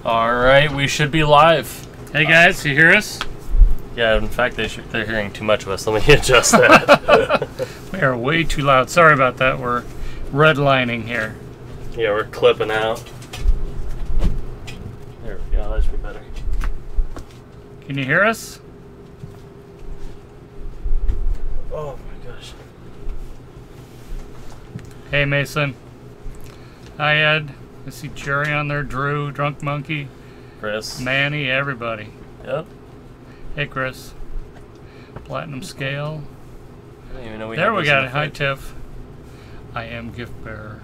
Alright, we should be live. Hey guys, you hear us? Yeah, in fact, they're hearing too much of us. Let me adjust that. We are way too loud. Sorry about that. We're redlining here. Yeah, we're clipping out. There we go. That should be better. Can you hear us? Oh my gosh. Hey Mason. Hi Ed. I see Jerry on there, Drew, Drunk Monkey, Chris. Manny, everybody. Yep. Hey Chris. Platinum Scale. I didn't even know There we got it. Hi Tiff. I am gift bearer.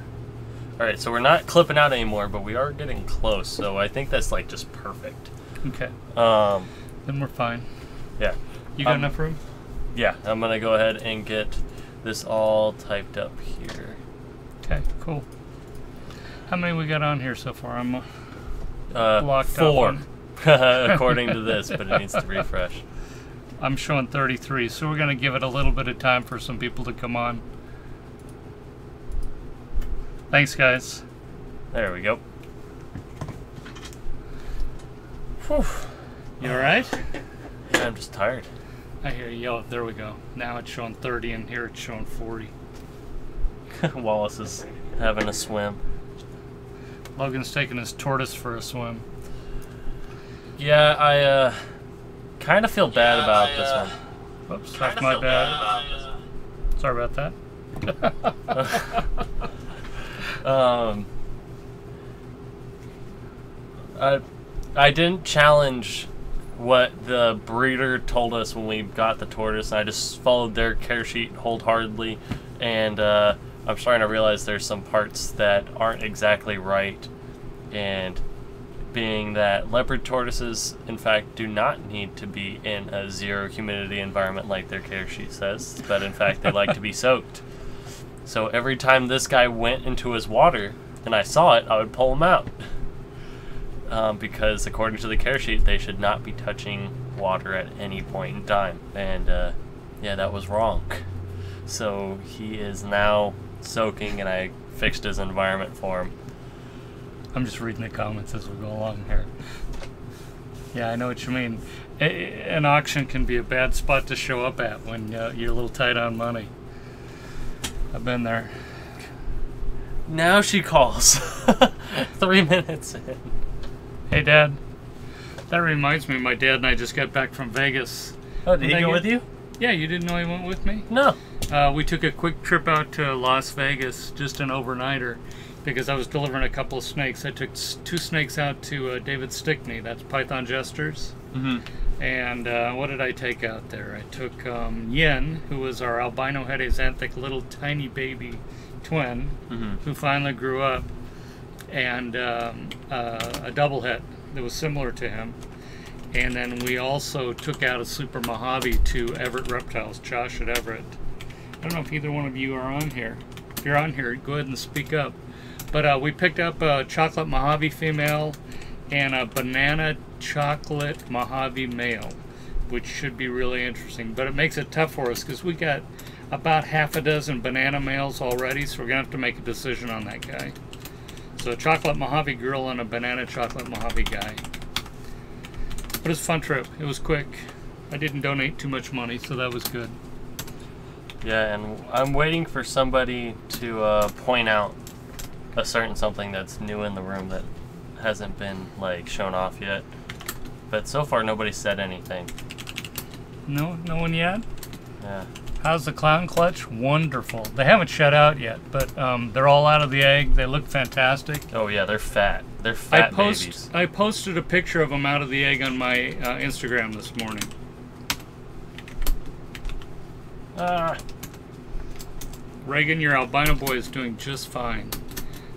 Alright, so we're not clipping out anymore, but we are getting close, so I think that's like just perfect. Okay. Then we're fine. Yeah. You got enough room? Yeah, I'm gonna go ahead and get this all typed up here. Okay, cool. How many we got on here so far? I'm locked 4. up. According to this, but it needs to refresh. I'm showing 33, so we're going to give it a little bit of time for some people to come on. Thanks, guys. There we go. Whew. You alright? Yeah, I'm just tired. I hear you. Oh, there we go. Now it's showing 30, and here it's showing 40. Wallace is having a swim. Logan's taking his tortoise for a swim. Yeah, I kind of feel bad about this one. Whoops, that's my bad. Sorry about that. I didn't challenge what the breeder told us when we got the tortoise. I just followed their care sheet wholeheartedly, and I'm starting to realize there's some parts that aren't exactly right, and being that leopard tortoises, in fact, do not need to be in a zero humidity environment like their care sheet says, but in fact they like to be soaked. So every time this guy went into his water and I saw it, I would pull him out. Because according to the care sheet, they should not be touching water at any point in time. And yeah, that was wrong. So he is now soaking, and I fixed his environment for him. I'm just reading the comments as we go along here. Yeah, I know what you mean. An auction can be a bad spot to show up at when you're a little tight on money. I've been there. Now she calls. 3 minutes in. Hey, Dad. That reminds me, my dad and I just got back from Vegas. Oh, did he go with you? Yeah, you didn't know he went with me? No. We took a quick trip out to Las Vegas, just an overnighter, because I was delivering a couple of snakes. I took 2 snakes out to David Stickney, that's Python Jesters. Mm-hmm. And what did I take out there? I took Yin, who was our albino head axanthic little tiny baby twin, who finally grew up, and a double head that was similar to him. And then we also took out a super Mojave to Everett Reptiles, Josh at Everett. I don't know if either one of you are on here. If you're on here, go ahead and speak up. But we picked up a chocolate Mojave female and a banana chocolate Mojave male, which should be really interesting. But it makes it tough for us because we got about half a dozen banana males already, so we're going to have to make a decision on that guy. So a chocolate Mojave girl and a banana chocolate Mojave guy. But it was a fun trip. It was quick. I didn't donate too much money, so that was good. Yeah, and I'm waiting for somebody to point out a certain something that's new in the room that hasn't been like shown off yet. But so far nobody said anything. No one yet? Yeah. How's the clown clutch? Wonderful. They haven't shut out yet, but they're all out of the egg. They look fantastic. Oh yeah, they're fat. They're fat babies. I posted a picture of them out of the egg on my Instagram this morning. Reagan, your albino boy is doing just fine.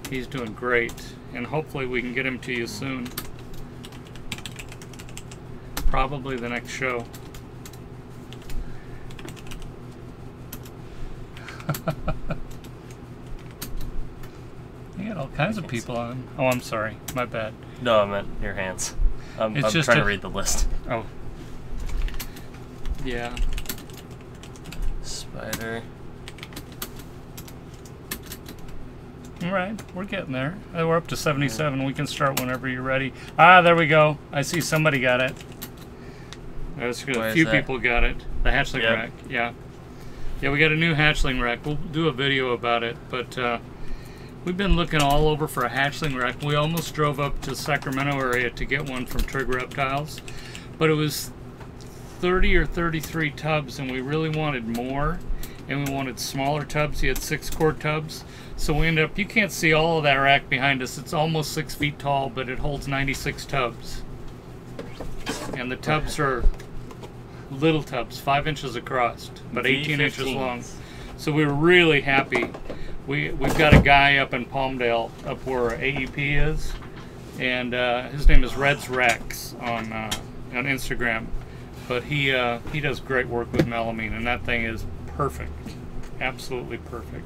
He's doing great, and hopefully we can get him to you soon. Probably the next show. You got all kinds of people on. Oh, I'm sorry. My bad. No, I meant your hands. I'm trying to read the list. Oh. Yeah. Spider. All right, we're getting there. We're up to 77. We can start whenever you're ready. Ah, there we go. I see somebody got it. There's a few people got it. The hatchling rack, yeah. Yeah, we got a new hatchling rack. We'll do a video about it, but we've been looking all over for a hatchling rack. We almost drove up to Sacramento area to get one from Reptiles, but it was 30 or 33 tubs, and we really wanted more, and we wanted smaller tubs. He had 6-quart tubs, so we ended up, you can't see all of that rack behind us. It's almost 6 feet tall, but it holds 96 tubs. And the tubs are little tubs, 5 inches across, but 18 inches long. So we were really happy. We've got a guy up in Palmdale, up where AEP is, and his name is Red's Rex on Instagram. But he does great work with melamine, and that thing is perfect, absolutely perfect.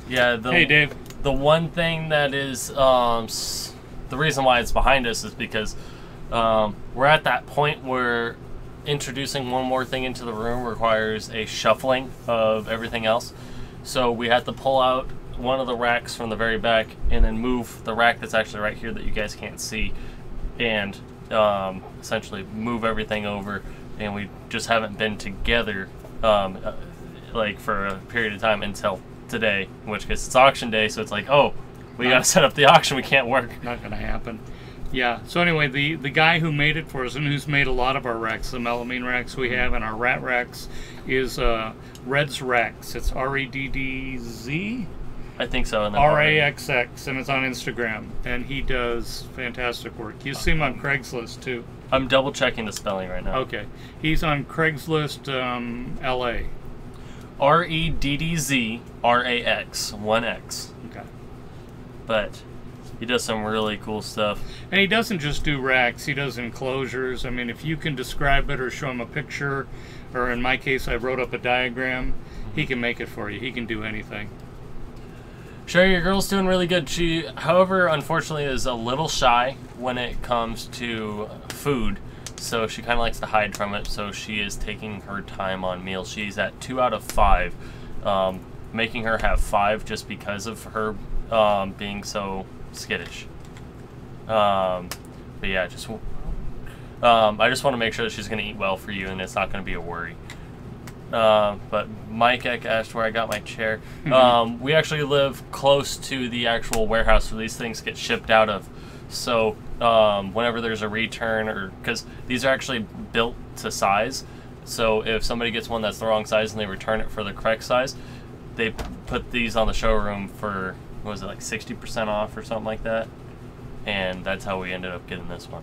Yeah. Hey, Dave. The one thing that is the reason why it's behind us is because we're at that point where introducing one more thing into the room requires a shuffling of everything else. So we had to pull out one of the racks from the very back and then move the rack that's actually right here that you guys can't see, and essentially move everything over. And we just haven't been together like for a period of time until today, in which case it's auction day, so it's like, oh, we gotta set up the auction, we can't work. Not gonna happen. Yeah, so anyway, the guy who made it for us, and who's made a lot of our racks, the melamine racks we have and our rat racks, is Red's Rex. It's REDDZ? I think so. RAXX, and it's on Instagram, and he does fantastic work. You see him on Craigslist too. I'm double checking the spelling right now. Okay, he's on Craigslist, LA. REDDZ RAX 1X. Okay. But he does some really cool stuff. And he doesn't just do racks, he does enclosures. I mean, if you can describe it or show him a picture, or in my case, I wrote up a diagram, he can make it for you. He can do anything. Sherry, your girl's doing really good. She, however, unfortunately is a little shy when it comes to food. So she kind of likes to hide from it. So she is taking her time on meals. She's at 2 out of 5. Making her have 5 just because of her being so skittish. But yeah, I just want to make sure that she's going to eat well for you, and it's not going to be a worry. But Mike asked where I got my chair. We actually live close to the actual warehouse where these things get shipped out of. So whenever there's a return, or because these are actually built to size, so if somebody gets one that's the wrong size and they return it for the correct size, they put these on the showroom for, what was it, like 60% off or something like that, and that's how we ended up getting this one.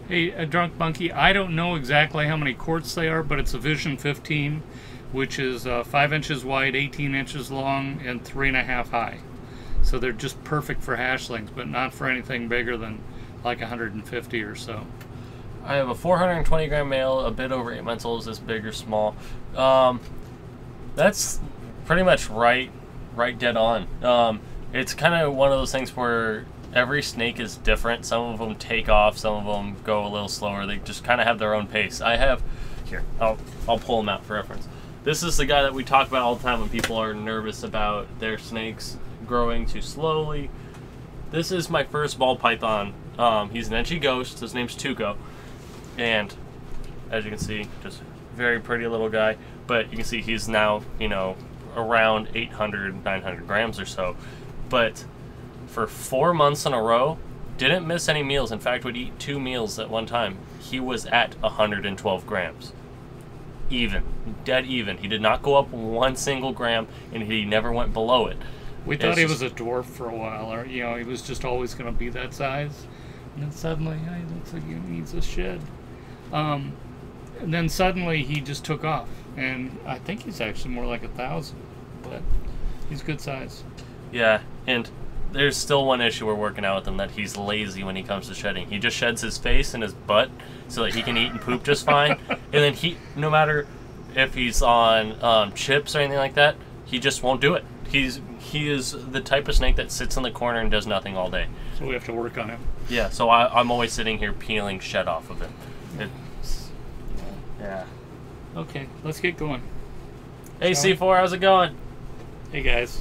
Hey, a Drunk Monkey, I don't know exactly how many quarts they are, but it's a Vision 15, which is 5 inches wide, 18 inches long, and 3.5 high. So they're just perfect for hatchlings, but not for anything bigger than like 150 or so. I have a 420 gram male, a bit over 8 months old. Is this big or small? That's pretty much right dead on. It's kind of one of those things where every snake is different. Some of them take off, some of them go a little slower. They just kind of have their own pace. I have, here, I'll pull them out for reference. This is the guy that we talk about all the time when people are nervous about their snakes growing too slowly. This is my first ball python. He's an Enchi ghost. His name's Tuco. And as you can see, just very pretty little guy. But you can see he's now, you know, around 800, 900 grams or so. But for 4 months in a row, didn't miss any meals. In fact, would eat 2 meals at one time. He was at 112 grams. Even. Dead even. He did not go up 1 single gram, and he never went below it. We thought he was a dwarf for a while, or, you know, he was just always going to be that size. And then suddenly, he looks like he needs a shed. And then suddenly he just took off. And I think he's actually more like 1,000. But he's good size. Yeah, and there's still one issue we're working out with him, that he's lazy when he comes to shedding. He just sheds his face and his butt so that he can eat and poop just fine. And then no matter if he's on chips or anything like that, he just won't do it. He is the type of snake that sits in the corner and does nothing all day. So we have to work on him. Yeah, so I'm always sitting here peeling shed off of him. Yeah. Okay, let's get going. Hey, C4, how's it going? Hey, guys.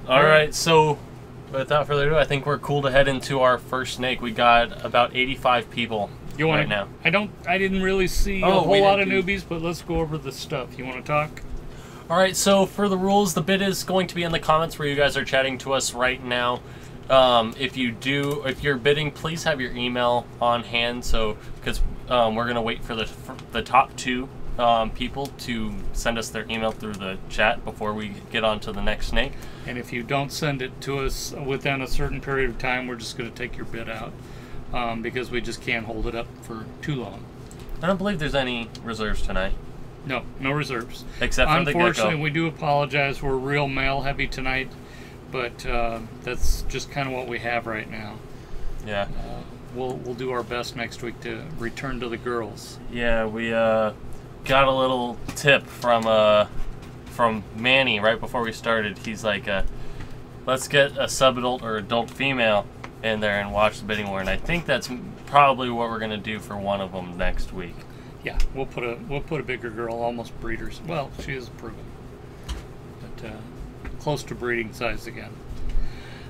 All right, so without further ado, I think we're cool to head into our first snake. We got about 85 people right now. I didn't really see a whole lot of newbies, but let's go over the stuff. You want to talk? All right, so for the rules, the bid is going to be in the comments where you guys are chatting to us right now. If you're bidding, please have your email on hand, so because we're gonna wait for the top 2 people to send us their email through the chat before we get on to the next snake. And if you don't send it to us within a certain period of time, we're just going to take your bid out because we just can't hold it up for too long. I don't believe there's any reserves tonight. No reserves. Except for the Gecko. Unfortunately, we do apologize. We're real male heavy tonight, but that's just kind of what we have right now. Yeah. We'll do our best next week to return to the girls. Yeah, we got a little tip from Manny right before we started. He's like, let's get a sub-adult or adult female in there and watch the bidding war, and I think that's probably what we're gonna do for one of them next week. Yeah, we'll put a bigger girl, almost breeders. Well, she is proven, but close to breeding size again.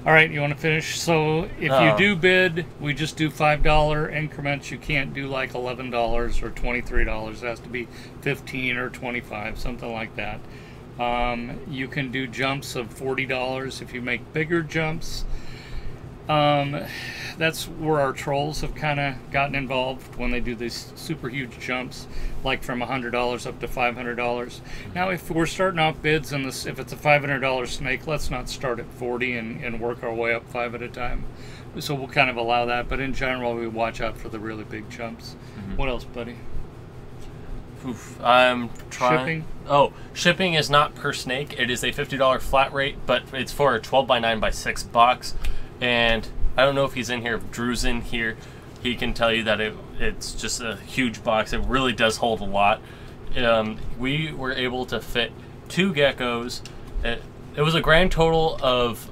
All right, you want to finish? So if you do bid, we just do $5 increments. You can't do like $11 or $23. It has to be $15 or $25, something like that. You can do jumps of $40 if you make bigger jumps. That's where our trolls have kind of gotten involved when they do these super huge jumps, like from $100 up to $500. Now, if we're starting off bids and if it's a $500 snake, let's not start at 40 and work our way up 5 at a time. So we'll kind of allow that, but in general, we watch out for the really big jumps. What else, buddy? Oof, I'm trying. Shipping? Oh, shipping is not per snake. It is a $50 flat rate, but it's for a 12x9x6 box. And I don't know if he's in here. If Drew's in here, he can tell you that it's just a huge box. It really does hold a lot. We were able to fit 2 geckos. It was a grand total of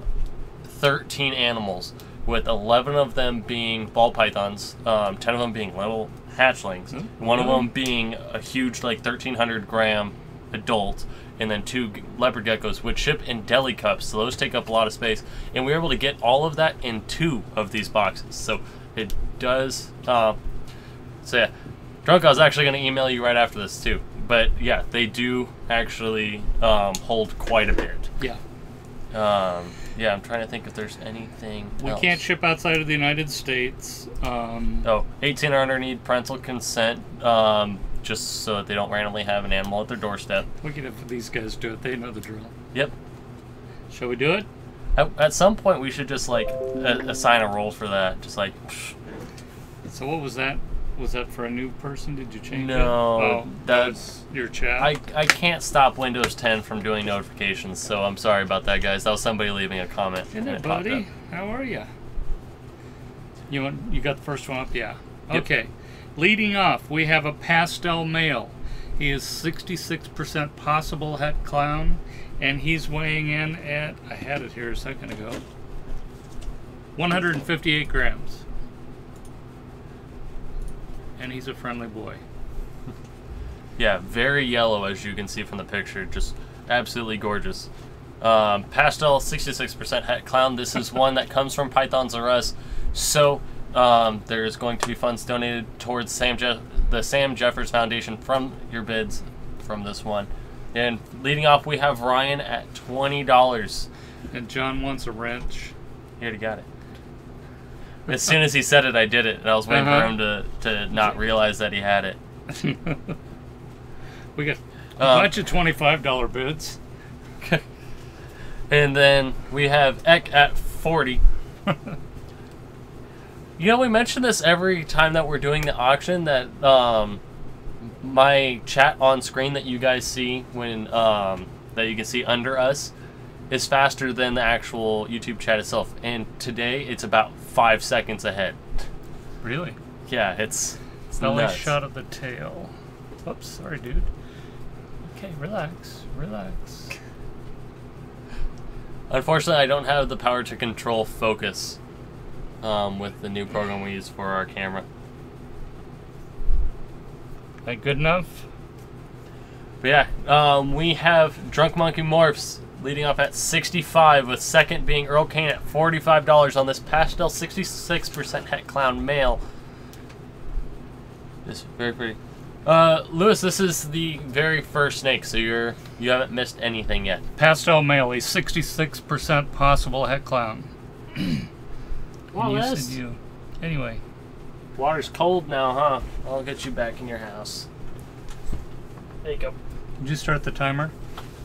13 animals, with 11 of them being ball pythons, 10 of them being little hatchlings, one of them being a huge, like 1,300 gram adult, and then 2 leopard geckos, which ship in deli cups, so those take up a lot of space. And we were able to get all of that in 2 of these boxes. So it does. So yeah, Drunk, I was actually going to email you right after this too. But yeah, they do actually hold quite a bit. Yeah. Yeah, I'm trying to think if there's anything We else. can't ship outside of the United States. 18 or under need parental consent, just so that they don't randomly have an animal at their doorstep. We can have these guys do it. They know the drill. Yep. Shall we do it? At some point, we should just like assign a role for that. Just like. Psh. So what was that? Was that for a new person? Did you change it? No, Oh, that's your chat. I can't stop Windows 10 from doing notifications, so I'm sorry about that, guys. That was somebody leaving a comment. Hey there, buddy. How are you? You got the first one up? Yeah. Yep. Okay. Leading off, we have a pastel male. He is 66% possible het clown, and he's weighing in at, I had it here a second ago, 158 grams. And he's a friendly boy. Yeah, very yellow, as you can see from the picture. Just absolutely gorgeous. Pastel, 66% het clown. This is one that comes from Pythons R Us. So there's going to be funds donated towards the Sam Jeffers Foundation from your bids from this one. And leading off, we have Ryan at $20. And John wants a wrench. He already got it. As soon as he said it, I did it. And I was waiting for him to not realize that he had it. We got a bunch of $25 bids. And then we have Eck at 40. You know, we mention this every time that we're doing the auction, that my chat on screen that you guys see when that you can see under us is faster than the actual YouTube chat itself. And today it's about 5 seconds ahead. Really? Yeah, it's Only nuts. shot of the tail. Oops, sorry, dude. Okay, relax, relax. Unfortunately, I don't have the power to control focus with the new program we use for our camera. That good enough? But yeah, we have Drunk Monkey Morphs. leading off at $65, with second being Earl Kane at $45 on this Pastel 66% het clown male. This is very pretty. Lewis, this is the very first snake, so you haven't missed anything yet. Pastel male, a 66% possible het clown. Well, Anyway. Water's cold now, huh? I'll get you back in your house. There you go. Did you start the timer?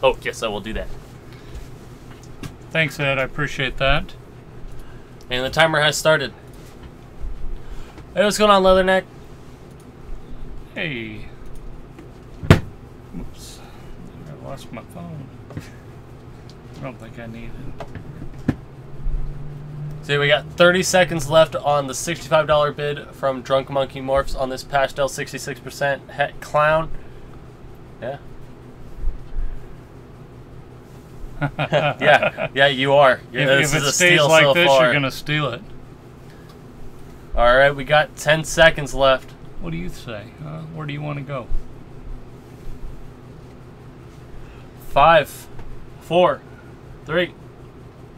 Oh, yes, I will do that. Thanks, Ed. I appreciate that. And the timer has started. Hey, what's going on, Leatherneck? Hey. Oops. I lost my phone. I don't think I need it. So we got 30 seconds left on the $65 bid from Drunk Monkey Morphs on this Pastel 66% het clown. Yeah. yeah, you are. If it stays like this, you're gonna steal it. All right, we got 10 seconds left. What do you say? Where do you want to go? 5, 4, 3,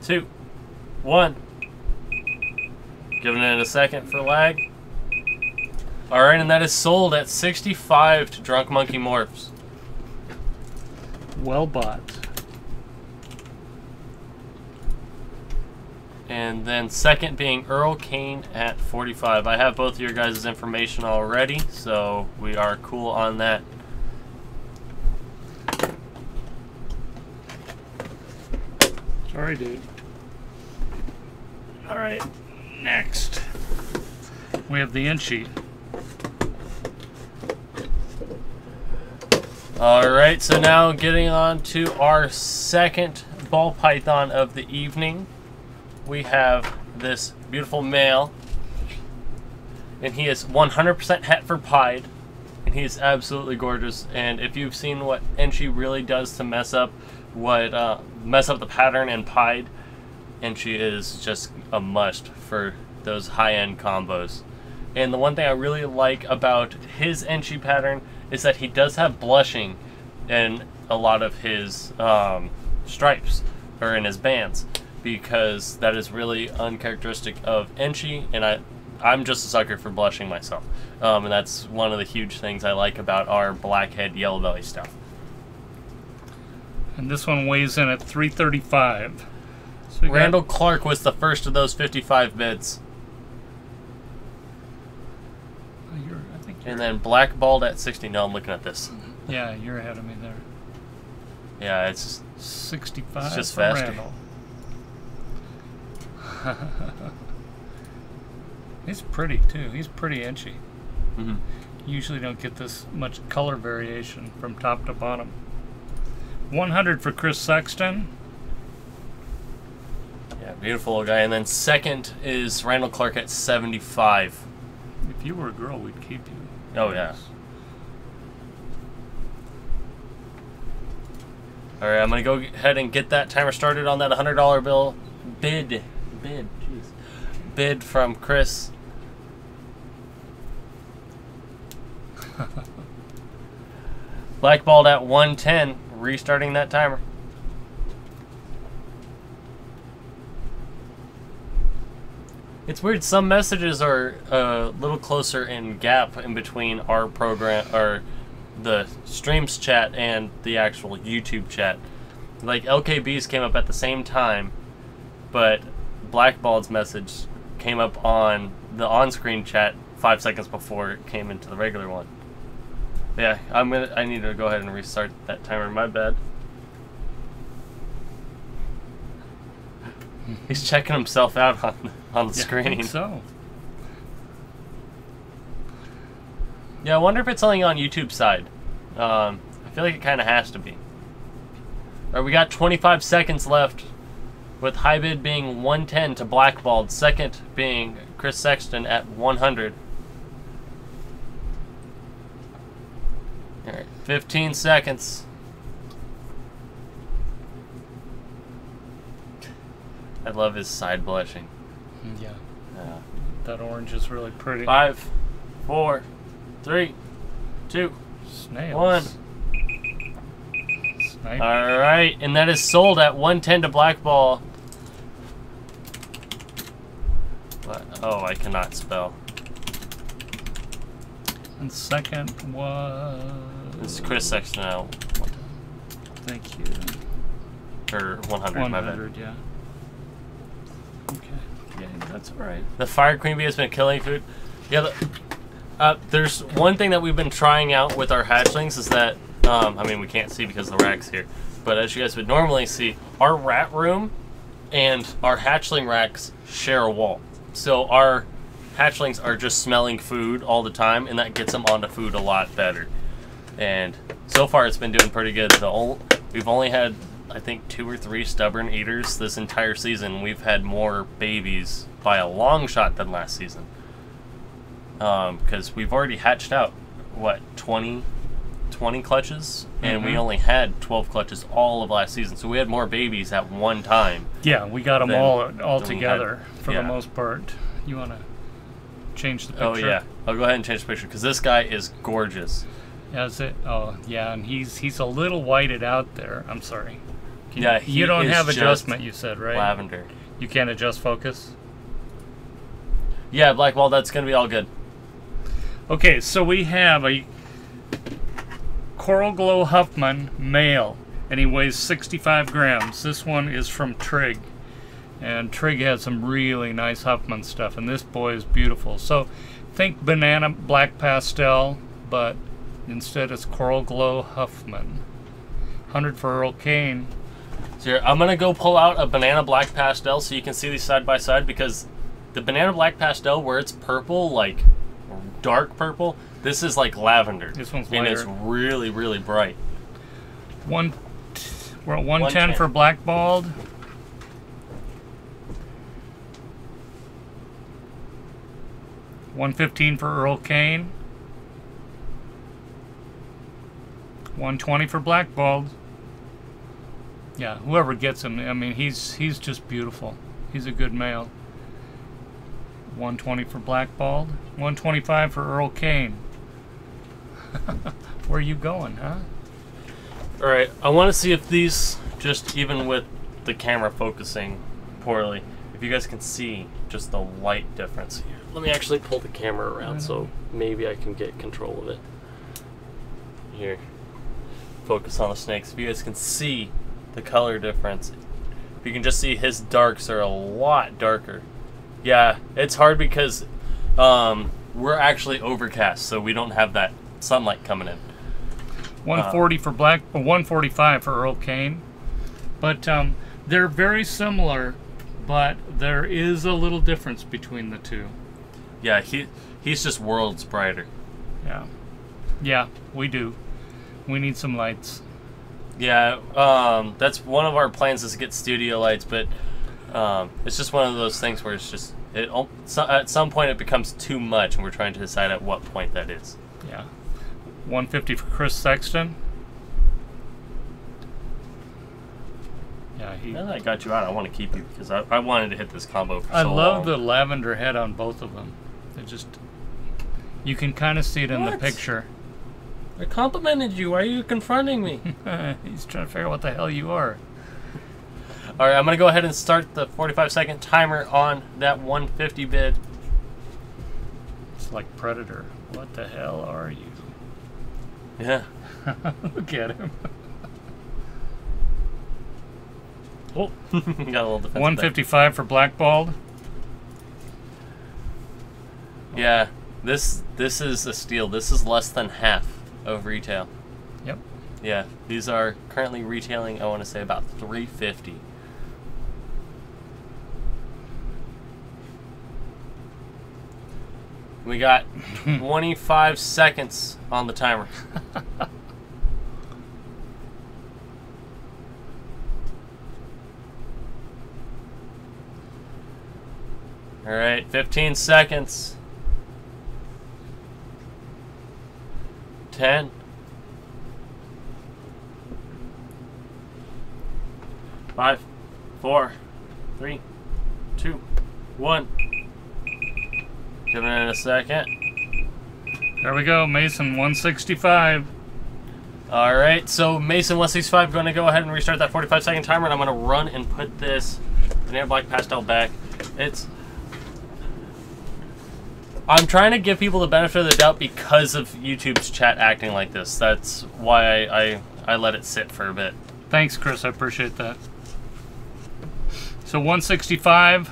2, 1. Giving it a second for lag. All right, and that is sold at $65 to Drunk Monkey Morphs. Well bought. And then second being Earl Kane at $45. I have both of your guys' information already, so we are cool on that. Sorry, dude. All right, next we have the Enchi. All right, so now getting on to our second ball python of the evening. We have this beautiful male, and he is 100% het for pied, and he is absolutely gorgeous. And if you've seen what Enchi really does to mess up the pattern and pied, Enchi is just a must for those high-end combos. And the one thing I really like about his Enchi pattern is that he does have blushing in a lot of his stripes, or in his bands, because that is really uncharacteristic of Enchi, and I'm just a sucker for blushing myself. And that's one of the huge things I like about our blackhead yellow belly stuff. And this one weighs in at 335. So Randall Clark was the first of those 55 bids. And then Blackballed at 60. No, I'm looking at this. Yeah, you're ahead of me there. Yeah, it's 65 it's just for faster. Randall. He's pretty too. He's pretty Enchi. Mm-hmm. Usually don't get this much color variation from top to bottom. 100 for Chris Sexton. Yeah, beautiful little guy. And then second is Randall Clark at 75. If you were a girl, we'd keep you. Oh, yeah. All right, I'm going to go ahead and get that timer started on that $100 bill. Bid from Chris. Blackballed at 110, restarting that timer. It's weird, some messages are a little closer in gap in between our program, or the streams chat, and the actual YouTube chat. Like LKB's came up at the same time, but Blackballed's message came up on the on-screen chat 5 seconds before it came into the regular one. Yeah, I need to go ahead and restart that timer, my bad. He's checking himself out on the screen. I think so. Yeah, I wonder if it's something on YouTube side. I feel like it kind of has to be. All right, we got 25 seconds left, with high bid being 110 to Blackballed, second being Chris Sexton at 100. All right, 15 seconds. I love his side blushing. Yeah. That orange is really pretty. 5, 4, 3, 2, Snails. 1. Snipe. All right, and that is sold at 110 to blackball. What? Oh, I cannot spell. And second was... This is Chris Sexton now. Thank you. Or 100, my bad. 100, yeah. Okay. Yeah, that's all right. The Fire Queen Bee has been killing food. Yeah, there's one thing that we've been trying out with our hatchlings is that, I mean, we can't see because the rack's here, but as you guys would normally see, our rat room and our hatchling racks share a wall. So our hatchlings are just smelling food all the time, and that gets them onto food a lot better. And so far, it's been doing pretty good. We've only had, I think, 2 or 3 stubborn eaters this entire season. We've had more babies by a long shot than last season. Because we've already hatched out, what, 20 clutches? And we only had 12 clutches all of last season. So we had more babies at one time. Yeah, we got them all together for the most part. You want to change the picture? Oh, yeah. I'll go ahead and change the picture because this guy is gorgeous. Is it? Oh, yeah, and he's a little whited out there. I'm sorry. Yeah, you don't have adjustment, you said, right? Lavender. You can't adjust focus? Yeah, Blackwall, that's going to be all good. Okay, so we have a Coral Glow Huffman male, and he weighs 65 grams. This one is from Trig, and Trig has some really nice Huffman stuff, and this boy is beautiful. So think Banana Black Pastel, but instead it's Coral Glow Huffman. 100 for Earl Kane. So here, I'm going to go pull out a Banana Black Pastel so you can see these side by side, because the Banana Black Pastel, where it's purple, like dark purple, this is like lavender. This one's lighter. And it's really, really bright. We're at 110 for Blackballed. $115 for Earl Kane. $120 for Blackballed. Yeah, whoever gets him, I mean, he's just beautiful. He's a good male. $120 for Blackballed. $125 for Earl Kane. Where are you going, huh? All right, I want to see if these, just even with the camera focusing poorly, if you guys can see just the light difference here. Let me actually pull the camera around so maybe I can get control of it. Here, focus on the snakes. If you guys can see the color difference, if you can just see his darks are a lot darker. Yeah, it's hard because we're actually overcast, so we don't have that sunlight coming in. 140 for Black, 145 for Earl Kane. But they're very similar, but there is a little difference between the two. Yeah, he's just worlds brighter. Yeah. Yeah, we do. We need some lights. Yeah, that's one of our plans is to get studio lights, but it's just one of those things where it's just, at some point it becomes too much, and we're trying to decide at what point that is. Yeah. 150 for Chris Sexton. Yeah, now that I got you out, I want to keep you because I wanted to hit this combo for so long. I love the lavender head on both of them. They just, you can kind of see it in the picture. I complimented you. Why are you confronting me? He's trying to figure out what the hell you are. All right, I'm going to go ahead and start the 45-second timer on that 150 bid. It's like Predator. What the hell are you? Yeah. Look at him. Oh, got a little defensive 155 for Blackballed. Yeah, this is a steal. This is less than half of retail. Yep. Yeah, these are currently retailing, I want to say, about $350. We got 25 seconds on the timer. All right, 15 seconds. 10. 5, 4, 3, 2, 1. Give it in a second. There we go, Mason, 165. All right, so Mason 165 going to go ahead and restart that 45-second timer, and I'm going to run and put this Banana Black Pastel back. I'm trying to give people the benefit of the doubt because of YouTube's chat acting like this. That's why I let it sit for a bit. Thanks, Chris. I appreciate that. So 165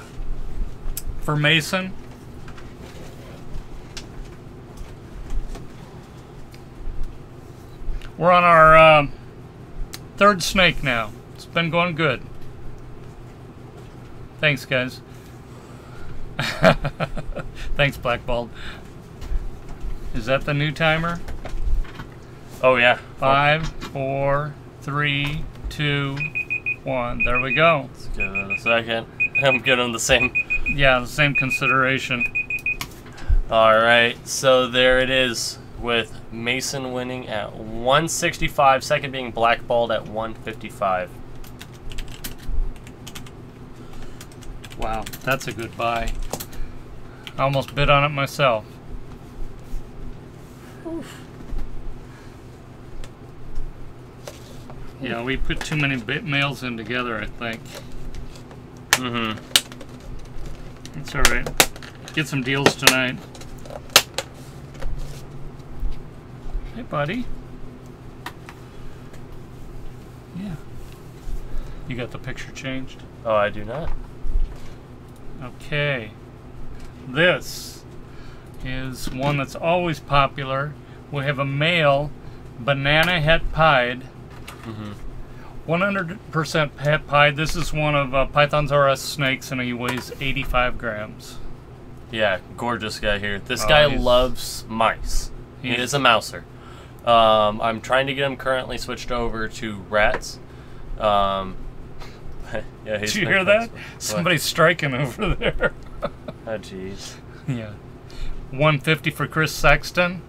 for Mason. We're on our third snake now. It's been going good. Thanks, guys. Thanks, Blackballed. Is that the new timer? Oh, yeah. 5, 4, 3, 2, 1. There we go. Let's give it a second. I'm giving the same. Yeah, the same consideration. All right, so there it is with Mason winning at 165, second being Blackballed at 155. Wow, that's a good buy. I almost bid on it myself. Oof. Yeah, we put too many males in together, I think. Mm-hmm. It's all right. Get some deals tonight. Hey, buddy. Yeah. You got the picture changed? Oh, I do not. Okay. This is one that's always popular. We have a male Banana Het Pied. 100% Het Pied. This is one of Python's RS snakes, and he weighs 85 grams. Yeah, gorgeous guy here. This guy loves mice. He is a mouser. I'm trying to get him currently switched over to rats. Yeah, did you hear that? Somebody's striking over there. Oh, jeez. Yeah. 150 for Chris Sexton.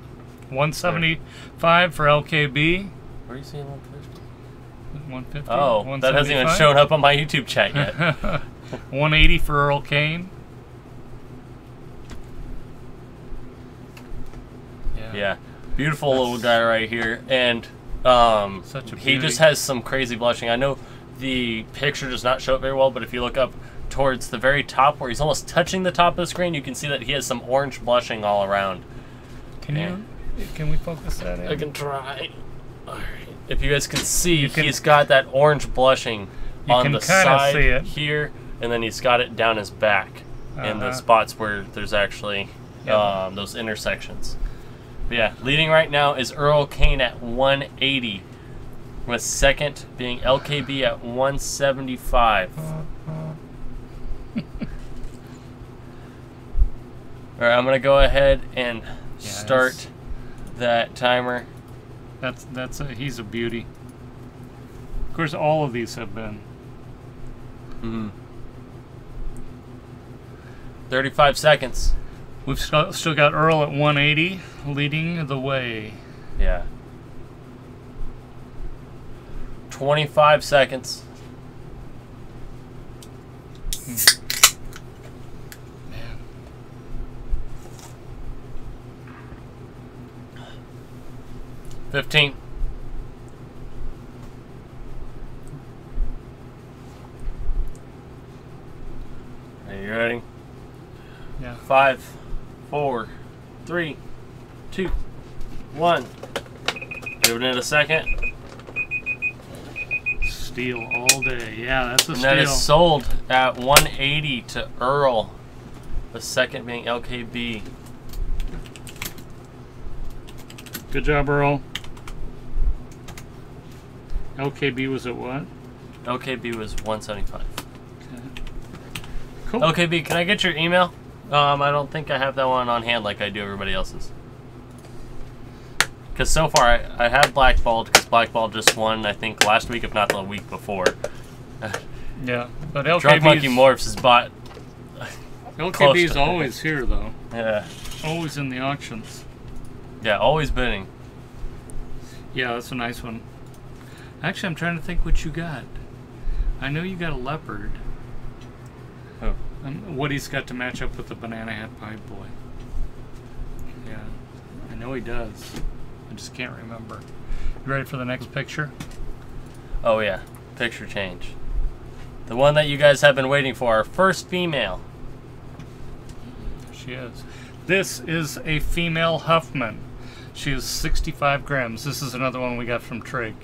175 for LKB. Where are you seeing 150? 150. Oh, that hasn't even shown up on my YouTube chat yet. 180 for Earl Kane. Yeah. Beautiful little guy right here. And such a he just has some crazy blushing. I know the picture does not show it very well, but if you look up towards the very top where he's almost touching the top of the screen, you can see that he has some orange blushing all around. Can we focus that in? I can try. All right. If you guys can see, he's got that orange blushing on the side here, and then he's got it down his back in the spots where there's actually those intersections. But yeah, leading right now is Earl Kane at 180, with second being LKB at 175. All right, I'm gonna go ahead and start that timer. He's a beauty. Of course, all of these have been. 35 seconds. We've still got Earl at 180, leading the way. Yeah. 25 seconds. Man. 15. Are you ready? Yeah. 5, 4, 3, 2, 1. Giving it a second. Steal all day. Yeah, that's a and steal. that is sold at 180 to Earl. The second being LKB. Good job, Earl. LKB was at what? LKB was 175. Okay. Cool. LKB, can I get your email? I don't think I have that one on hand like I do everybody else's. Because so far I have Blackballed, because Blackballed just won, I think, last week, if not the week before. Yeah, but LKB's... Drunk Monkey Morphs has bought... LKB's always here, though. Yeah. Always in the auctions. Yeah, always bidding. Yeah, that's a nice one. Actually, I'm trying to think what you got. I know you got a leopard. Oh. What he's got to match up with the Banana Het Pied boy. Yeah, I know he does. I just can't remember. You ready for the next picture? Oh yeah, picture change. The one that you guys have been waiting for, our first female. There she is. This is a female Huffman. She is 65 grams. This is another one we got from Trig.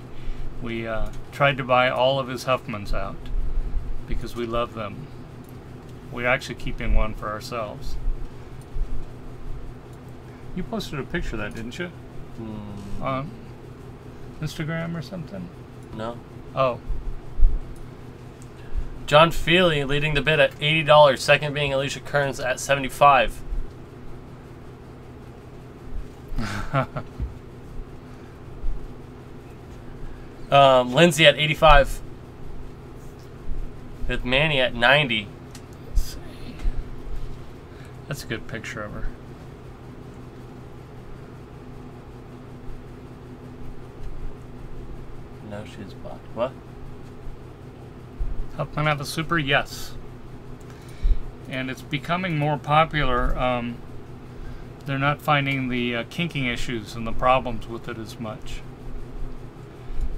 We tried to buy all of his Huffmans out because we love them. We're actually keeping one for ourselves. You posted a picture of that, didn't you? On Instagram or something? No. Oh. John Feely leading the bid at $80. Second being Alicia Kearns at $75. Lindsay at $85. With Manny at $90. Let's see. That's a good picture of her. No, she's blocked. What? Huffman have a super? Yes. And it's becoming more popular. They're not finding the kinking issues and the problems with it as much.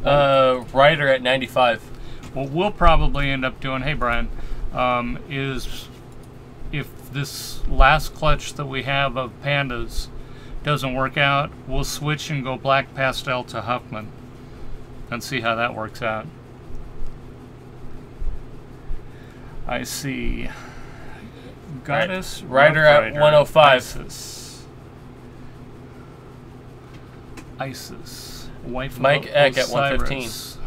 Ryder at 95. What we'll probably end up doing, hey Brian, is if this last clutch that we have of pandas doesn't work out, we'll switch and go black pastel to Huffman and see how that works out. I see. Goddess Ryder at 105. Isis. Wife Mike of Eck at Osiris. 115.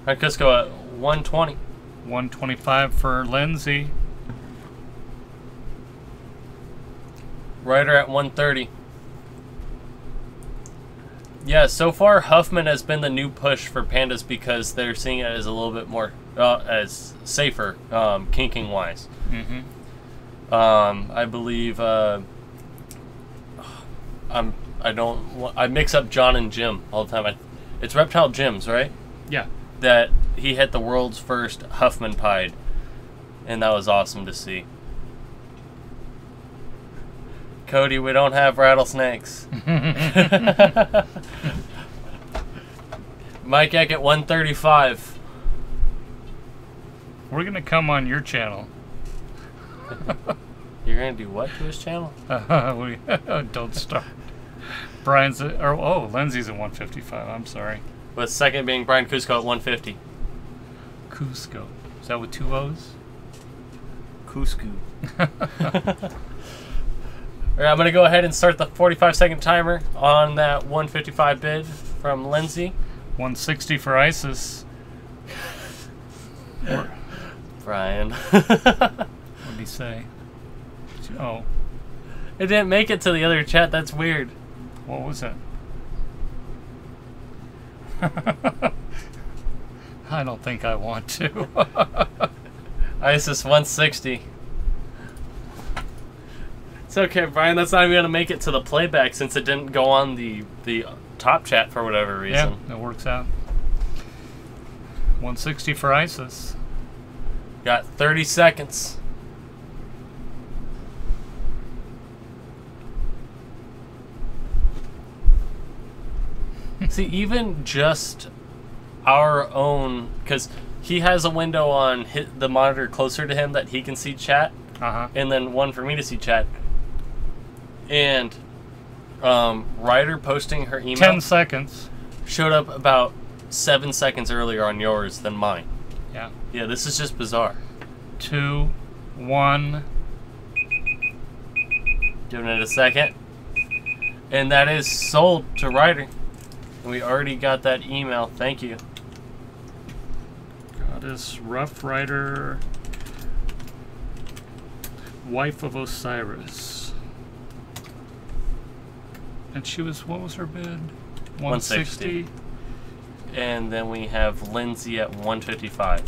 Alright, Cusco at 120. 125 for Lindsay. Ryder at 130. Yeah, so far Huffman has been the new push for pandas because they're seeing it as a little bit more as safer, kinking wise. I believe I mix up John and Jim all the time. It's Reptile Jim's, right? Yeah. That he hit the world's first Huffman pied, and that was awesome to see. Cody, we don't have rattlesnakes. Mike Eck at 135. We're gonna come on your channel. You're gonna do what to his channel? Don't start. Brian's at, Lindsay's at 155. I'm sorry. With second being Brian Cusco at 150. Cusco. Is that with two O's? Cusco. Alright, I'm going to go ahead and start the 45-second timer on that 155 bid from Lindsay. 160 for Isis. Brian. What did he say? Oh. It didn't make it to the other chat. That's weird. What was it? I don't think I want to. Isis 160. It's okay, Brian. That's not even going to make it to the playback since it didn't go on the top chat for whatever reason. Yeah, it works out. 160 for Isis. Got 30 seconds. See, even just our own, because he has a window on the monitor closer to him that he can see chat, and then one for me to see chat. And Ryder posting her email 10 seconds showed up about 7 seconds earlier on yours than mine. Yeah. Yeah, this is just bizarre. 2, 1. Giving it a second. And that is sold to Ryder. We already got that email. Thank you. Goddess Rough Rider, wife of Osiris. And she was, what was her bid? 160. And then we have Lindsay at 155.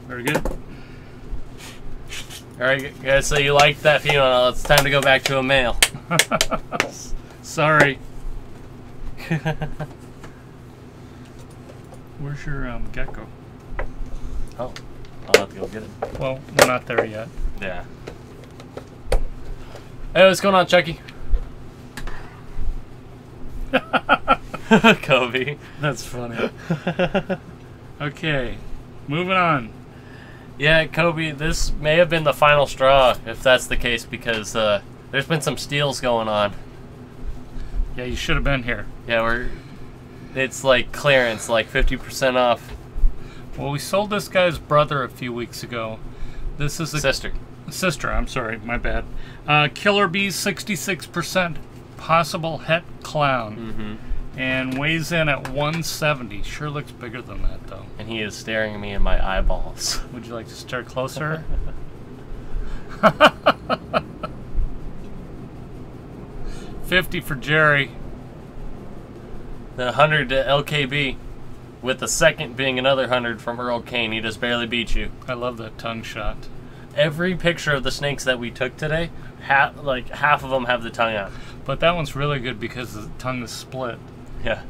Very good. Alright guys, so you liked that female. It's time to go back to a male. Sorry. Where's your gecko? Oh. I'll have to go get it. Well, we're not there yet. Yeah. Hey, what's going on, Chucky? Kobe. That's funny. Okay, moving on. Yeah, Kobe, this may have been the final straw, if that's the case, because there's been some steals going on. Yeah, you should have been here. Yeah, it's like clearance, like 50% off. Well, we sold this guy's brother a few weeks ago. This is a Sister, I'm sorry, my bad. Killerbee, 66% possible het clown. Mm-hmm. And weighs in at 170. Sure looks bigger than that, though. And he is staring at me in my eyeballs. Would you like to stare closer? $50 for Jerry. The 100 to LKB, with the second being another 100 from Earl Kane. He just barely beat you. I love that tongue shot. Every picture of the snakes that we took today, half of them have the tongue out. But that one's really good because the tongue is split. Yeah.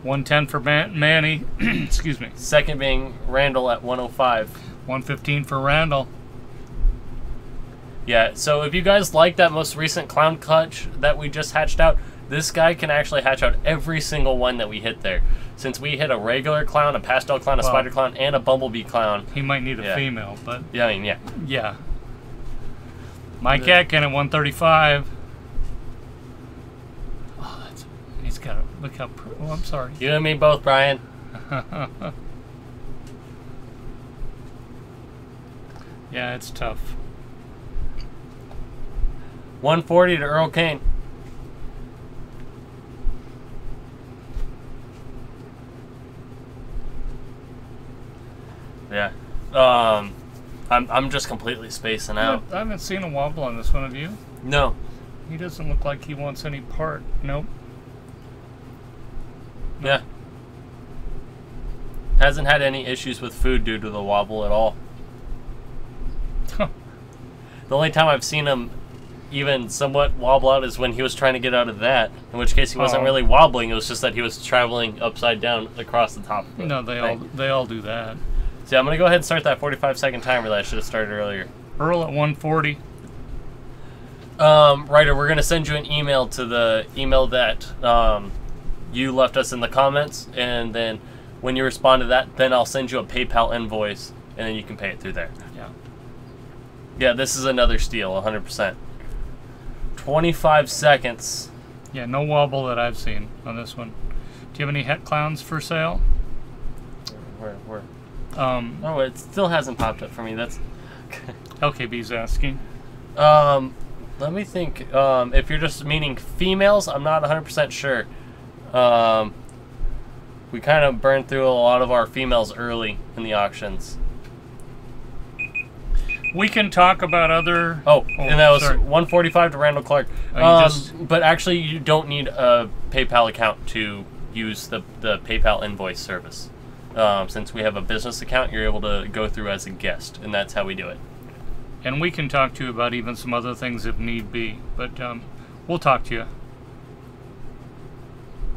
110 for Manny. Excuse me. Second being Randall at 105. 115 for Randall. Yeah, so if you guys like that most recent clown clutch that we just hatched out, this guy can actually hatch out every single one that we hit there. Since we hit a regular clown, a pastel clown, a spider clown, and a bumblebee clown. He might need a female, but... Yeah, I mean, yeah. Yeah. Mike Atkin at 135. Oh, he's got a... Look how... Oh, I'm sorry. You and me both, Brian. Yeah, it's tough. 140 to Earl Kane. Yeah. I'm just completely spacing out. I haven't seen a wobble on this one, have you? No. He doesn't look like he wants any part. Nope. Yeah. Hasn't had any issues with food due to the wobble at all. The only time I've seen him even somewhat wobble out is when he was trying to get out of that, in which case he wasn't really wobbling, it was just that he was traveling upside down across the top of the No, they all do that. So I'm going to go ahead and start that 45-second timer that I should have started earlier. Earl at 140. Ryder, we're going to send you an email to the email that you left us in the comments, and then when you respond to that, then I'll send you a PayPal invoice, and then you can pay it through there. Yeah. Yeah, this is another steal, 100%. 25 seconds. Yeah, no wobble that I've seen on this one. Do you have any het clowns for sale? Where? Oh, it still hasn't popped up for me. That's LKB's asking. Let me think. If you're just meaning females, I'm not 100% sure. We kind of burned through a lot of our females early in the auctions. We can talk about other... And that was 145 to Randall Clark. But actually, you don't need a PayPal account to use the PayPal invoice service. Since we have a business account, you're able to go through as a guest, and that's how we do it. And we can talk to you about even some other things if need be, but we'll talk to you.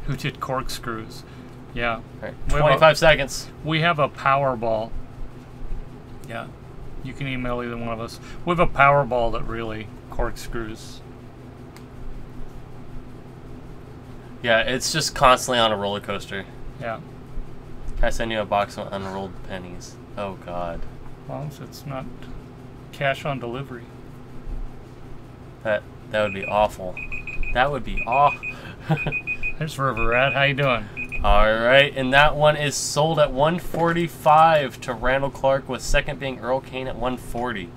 Who did corkscrews? Yeah. All right, 25 seconds. We have a Powerball. Yeah. You can email either one of us. We have a Powerball that really corkscrews. Yeah, it's just constantly on a roller coaster. Yeah. Can I send you a box of unrolled pennies? Oh, God. As long as it's not cash on delivery. That would be awful. That would be awful. There's River Rat. How you doing? All right, and that one is sold at 145 to Randall Clark, with second being Earl Kane at 140.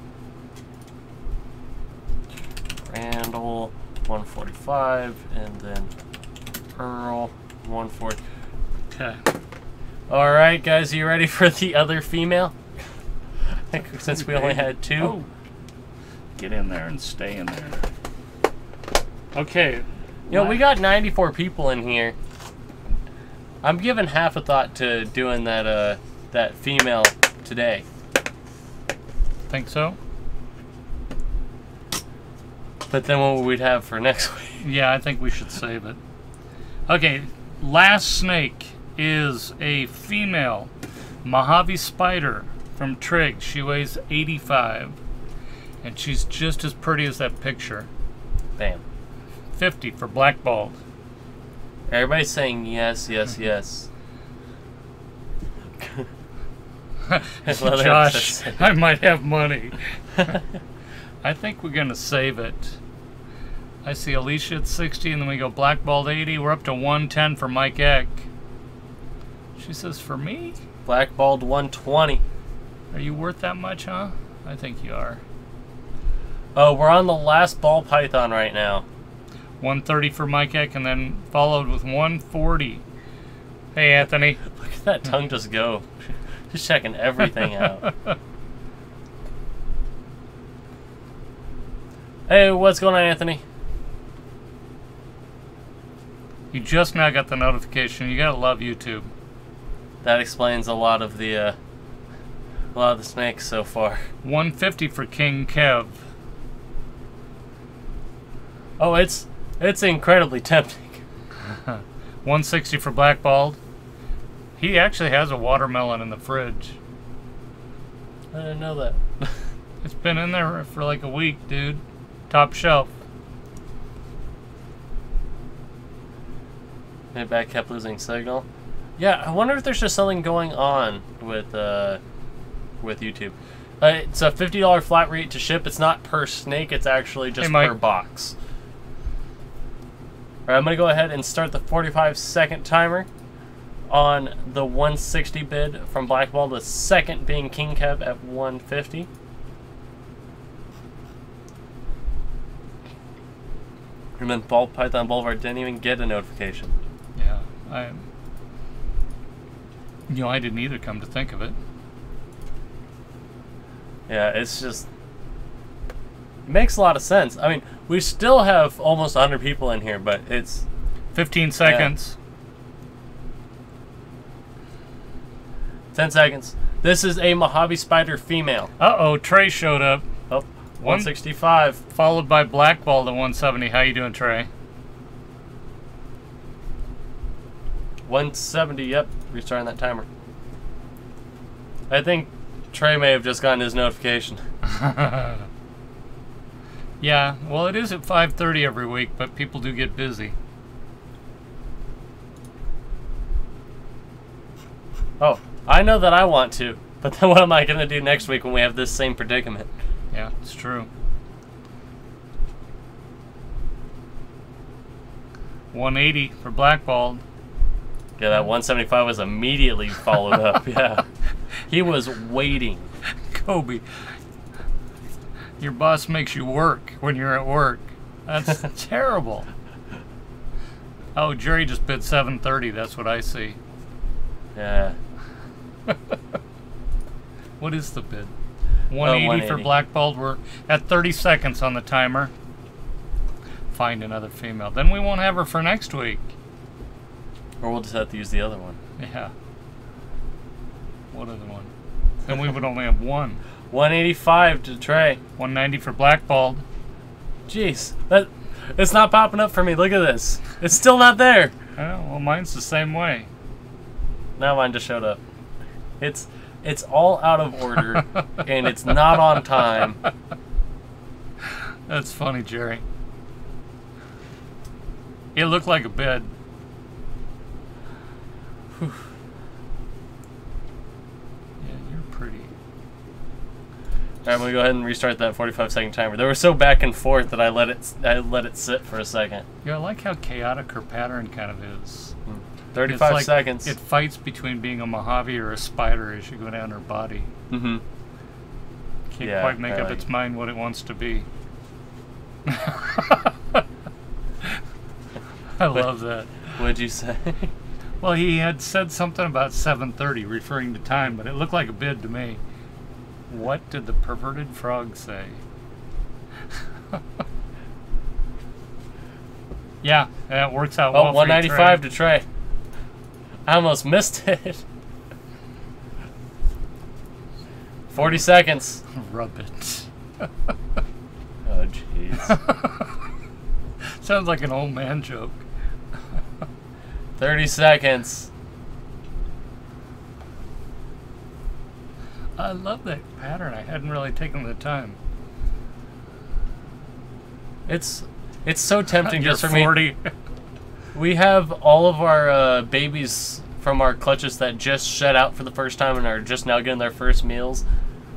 Randall, 145, and then Earl, 140. Okay. All right, guys, are you ready for the other female? I think since we only had two. Oh. Get in there and stay in there. Okay. We got 94 people in here. I'm giving half a thought to doing that female today. Think so? But then what we'd have for next week? Yeah, I think we should save it. Okay, last snake is a female Mojave Spider, from Trig. She weighs 85. And she's just as pretty as that picture. Bam. 50 for blackballed. Everybody's saying yes, yes, yes. Josh, I might have money. I think we're going to save it. I see Alicia at 60, and then we go blackballed 80. We're up to 110 for Mike Eck. She says, for me? Blackballed 120. Are you worth that much, huh? I think you are. Oh, we're on the last ball python right now. 130 for Mike Eck, and then followed with 140. Hey, Anthony. Look at that tongue just go. Just checking everything out. Hey, what's going on, Anthony? You just now got the notification. You gotta love YouTube. That explains a lot of the snakes so far. 150 for King Kev. Oh, it's incredibly tempting. 160 for blackballed. He actually has a watermelon in the fridge. I didn't know that. It's been in there for like a week, dude. Top shelf. My bat kept losing signal. Yeah, I wonder if there's just something going on with YouTube. It's a $50 flat rate to ship. It's not per snake. It's actually just per box. All right, I'm going to go ahead and start the 45-second timer on the 160 bid from Blackball. The second being King Kev at 150. And then Ball Python Boulevard didn't even get a notification. Yeah, I didn't either, come to think of it. Yeah, it's just... It makes a lot of sense. I mean, we still have almost 100 people in here, but it's... 15 seconds. Yeah. 10 seconds. This is a Mojave Spider female. Uh-oh, Trey showed up. Oh, 165. Followed by Blackball at 170. How you doing, Trey? 170, yep. Restarting that timer. I think Trey may have just gotten his notification. Yeah, well, it is at 5:30 every week, but people do get busy. Oh, I know that I want to, but then what am I going to do next week when we have this same predicament? Yeah, it's true. 180 for Blackballed. Yeah, that 175 was immediately followed up, yeah. He was waiting. Kobe, your boss makes you work when you're at work. That's terrible. Oh, Jerry just bid 730. That's what I see. Yeah. What is the bid? 180 for Blackballed. We're at 30 seconds on the timer. Find another female. Then we won't have her for next week. Or we'll just have to use the other one. Yeah. What other one? Then we would only have one. 185 to Trey. 190 for Blackballed. Jeez, it's not popping up for me. Look at this. It's still not there. Oh, well, mine's the same way. Now mine just showed up. It's all out of order, and it's not on time. That's funny, Jerry. It looked like a bed. Whew. Yeah, you're pretty. Alright, I'm gonna go ahead and restart that 45-second timer. They were so back and forth that I let it sit for a second. Yeah, I like how chaotic her pattern kind of is. 35 seconds. It fights between being a Mojave or a spider as you go down her body. Mm-hmm. Can't quite make up its mind what it wants to be. I love that. What'd you say? Well, he had said something about 7:30, referring to time, but it looked like a bid to me. What did the perverted frog say? Yeah, it works out well. Oh, 195 to Trey. I almost missed it. 40 seconds. Rub it. Oh, jeez. Sounds like an old man joke. 30 seconds. I love that pattern. I hadn't really taken the time. It's so tempting You're just for 40. me. We have all of our babies from our clutches that just shed out for the first time and are just now getting their first meals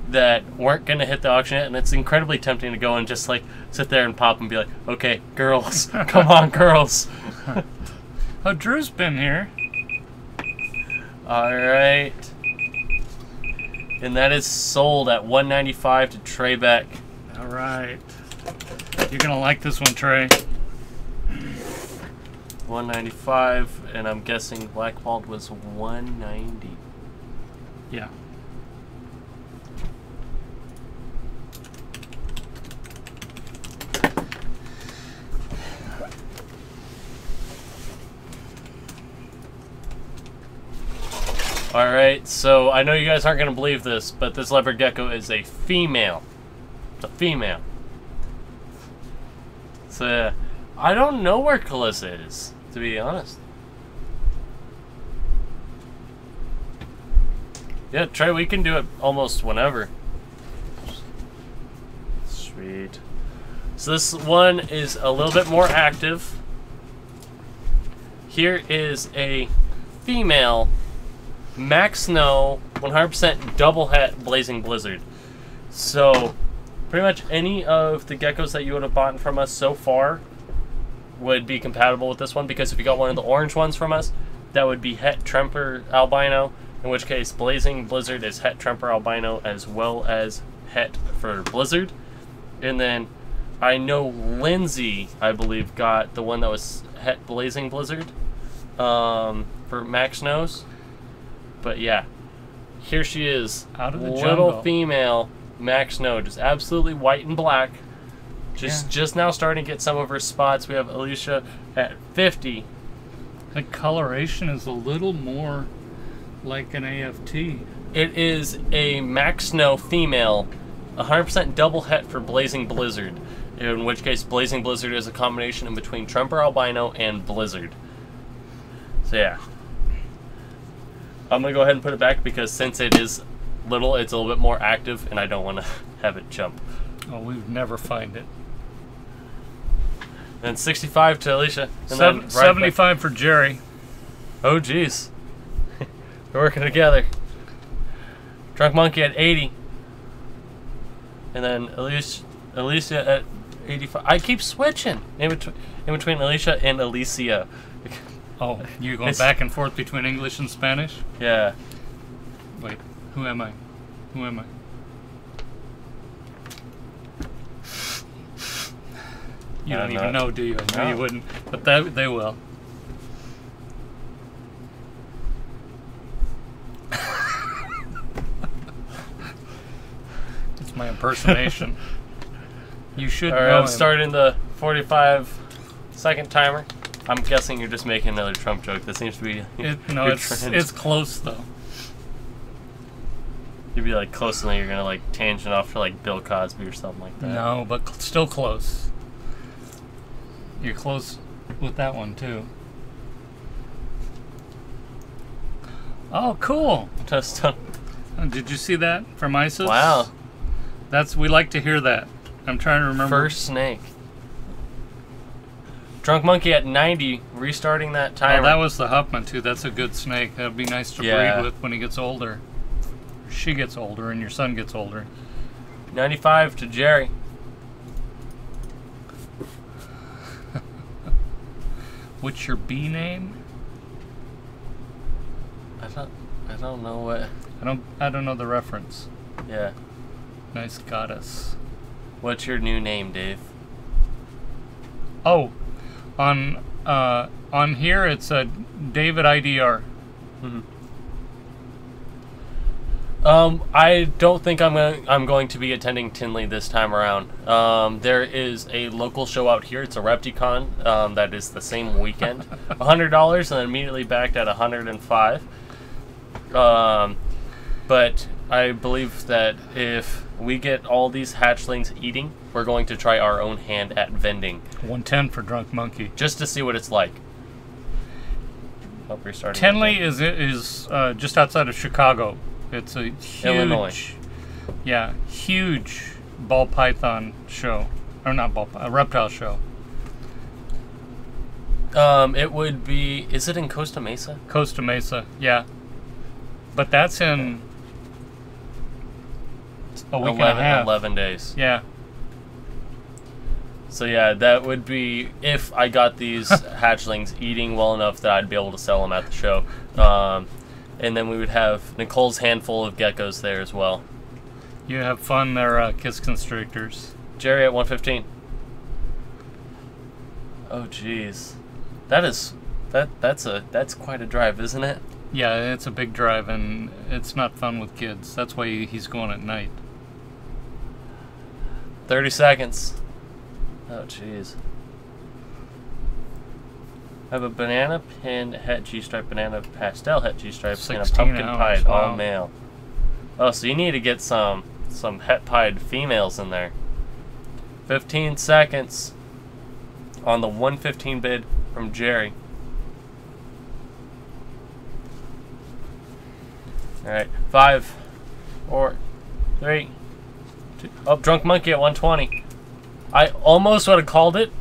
that weren't going to hit the auction yet, and it's incredibly tempting to go and just like sit there and pop and be like, okay, girls, come on, girls. Oh, Drew's been here. All right. And that is sold at $195 to Trey Beck. All right. You're going to like this one, Trey. $195, and I'm guessing Blackballed was $190. Yeah. Alright, so I know you guys aren't going to believe this, but this leopard gecko is a female. It's a female. So, I don't know where Calissa is, to be honest. Yeah, Trey, we can do it almost whenever. Sweet. So this one is a little bit more active. Here is a female Mack Snow 100% double het Blazing Blizzard. So pretty much any of the geckos that you would have bought from us so far would be compatible with this one, because if you got one of the orange ones from us, that would be Het Tremper Albino, in which case Blazing Blizzard is Het Tremper Albino as well as Het for Blizzard. And then I know Lindsay, I believe, got the one that was Het Blazing Blizzard for Mack Snows. But yeah, here she is, out of the little jungle. female Mack Snow, just absolutely white and black. Just now starting to get some of her spots. We have Alicia at 50. The coloration is a little more like an AFT. It is a Mack Snow female, 100% double het for Blazing Blizzard, in which case Blazing Blizzard is a combination in between Tremper Albino and Blizzard. So yeah. I'm going to go ahead and put it back because since it is little, it's a little bit more active and I don't want to have it jump. Oh, we would never find it. Then 65 to Alicia. And then right 75 for Jerry. Oh, geez. We're working together. Drunk Monkey at 80. And then Alicia at 85. I keep switching in between Alicia and Alicia. Oh, you're going back and forth between English and Spanish? Yeah. Wait, who am I? Who am I? You don't even know, do you? I knew you wouldn't, but they will. It's my impersonation. You should know Alright, I'm him. starting the 45-second timer. I'm guessing you're just making another Trump joke. That seems to be no, it's close though. You'd be like close enough, you're gonna like tangent off to like Bill Cosby or something like that. No, but still close. You're close with that one too. Oh, cool! Just Did you see that from ISIS? wow. We like to hear that. I'm trying to remember. First snake. Drunk Monkey at 90, restarting that timer. Oh, that was the Huffman too. That's a good snake. That'd be nice to breed with when he gets older. She gets older and your son gets older. 95 to Jerry. What's your bee name? I don't know what. I don't know the reference. Yeah. Nice goddess. What's your new name, Dave? Oh, on here it's a David IDR. Mm-hmm. I don't think I'm going to be attending Tinley this time around. There is a local show out here. It's a Repticon that is the same weekend. $100 and then immediately backed at $105. But I believe that if we get all these hatchlings eating, we're going to try our own hand at vending. 110 for Drunk Monkey. Just to see what it's like. Oh, restarting. Tinley is just outside of Chicago. It's a huge, Illinois. Yeah, huge ball python show, or not ball, a reptile show. It would be. Is it in Costa Mesa? Costa Mesa, yeah. But that's in a week and a half. 11 days. Yeah. So yeah, that would be if I got these hatchlings eating well enough that I'd be able to sell them at the show. And then we would have Nicole's handful of geckos there as well. You have fun there, kiss constrictors. Jerry at 115. Oh jeez, that's quite a drive, isn't it? Yeah, it's a big drive, and it's not fun with kids. That's why he's going at night. 30 seconds. Oh jeez. I have a banana pin het G-stripe, banana pastel het G-stripe, and a pumpkin pied, all male. Oh, so you need to get some het pied females in there. 15 seconds on the 115 bid from Jerry. Alright, 5, 4, 3, 2. Oh, Drunk Monkey at 120. I almost would have called it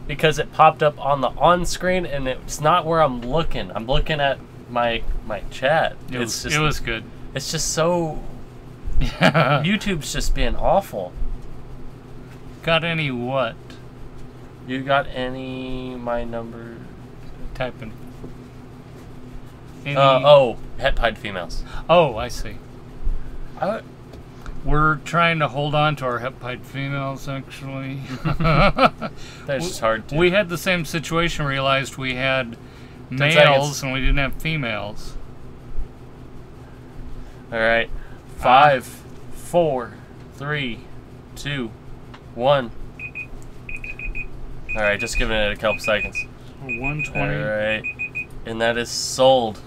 because it popped up on the on-screen and it's not where I'm looking. I'm looking at my chat. It was good. It's just so... YouTube's just being awful. Got any what? You got any... my number... Type in. Oh, het pied females. Oh, I see. We're trying to hold on to our het pied females, actually. That's just hard to... We had the same situation, realized we had males and we didn't have females. Alright. 5, 4, 3, 2, 1. Alright, just giving it a couple seconds. 120. Alright. And that is sold.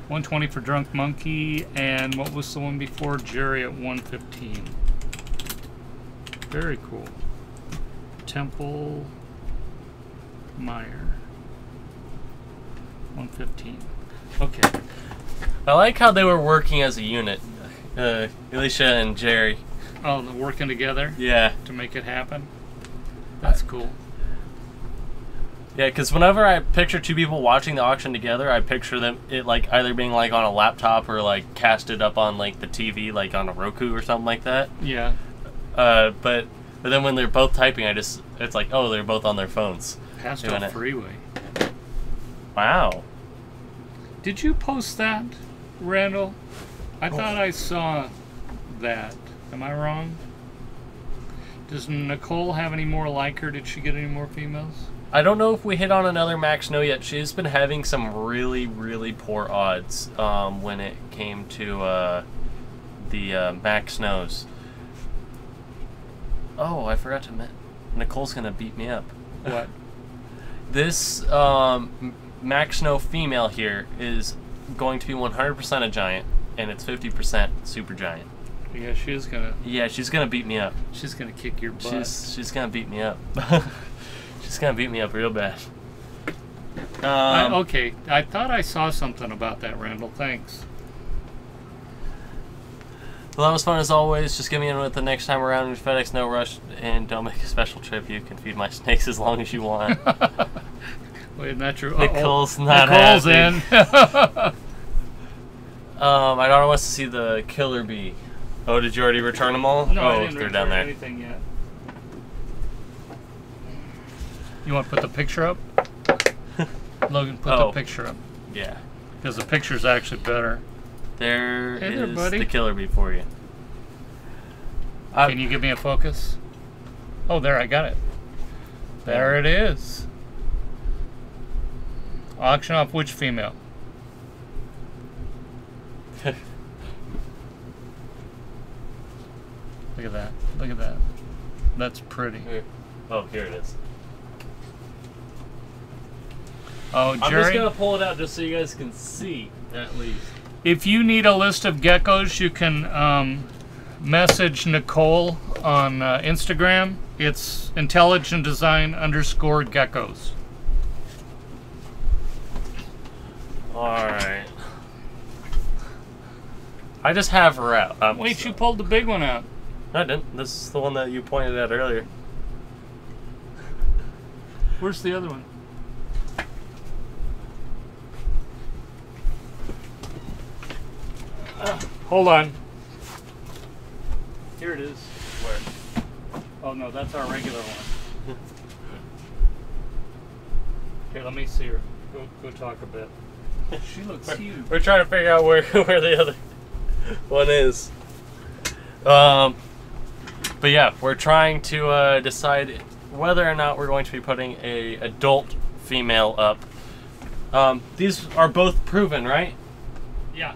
120 for Drunk Monkey, and what was the one before? Jerry at 115. Very cool. Temple Meyer. 115. Okay. I like how they were working as a unit. Alicia and Jerry. Oh, they're working together? Yeah. To make it happen? That's cool. Yeah, because whenever I picture two people watching the auction together, I picture it like either being like on a laptop or like casted up on like the TV, like on a Roku or something like that. Yeah. But then when they're both typing, it's like, oh, they're both on their phones. Pastel Freeway. Wow. Did you post that, Randall? I thought I saw that. Am I wrong? Does Nicole have any more like her? Did she get any more females? I don't know if we hit on another Mack Snow yet. She's been having some really, really poor odds when it came to the Mack Snows. Oh, I forgot to mention. Nicole's going to beat me up. What? This Mack Snow female here is going to be 100% a giant, and it's 50% super giant. Yeah, she is going to... Yeah, she's going to beat me up. She's going to kick your butt. She's going to beat me up. She's going to beat me up real bad. Okay, I thought I saw something about that, Randall. Thanks. Well, that was fun as always. Just give me in with the next time around in FedEx No Rush, and don't make a special trip. You can feed my snakes as long as you want. Wait, not true. Nicole's not Nicole's happy. in. My daughter wants to see the Killerbee. Oh, did you already return them all? No, oh, I didn't they're return down there. anything yet. You want to put the picture up? Logan, put the picture up. Yeah. Because the picture's actually better. There Hey is there, buddy. the Killerbee for you. Can you give me a focus? Oh, there, I got it. There it is. Auction off which female? Look at that. Look at that. That's pretty. Here. Oh, here it is. Oh, Jerry. I'm just going to pull it out just so you guys can see, at least. If you need a list of geckos, you can message Nicole on Instagram. It's intelligentdesign_geckos. Alright. I just have her out. Wait, you pulled the big one out. No, I didn't. This is the one that you pointed at earlier. Where's the other one? Hold on. Here it is. Where? Oh no, that's our regular one. Here, let me see her. Go talk a bit. She looks huge. We're trying to figure out where the other one is. But yeah, we're trying to decide whether or not we're going to be putting a adult female up. These are both proven, right? Yeah.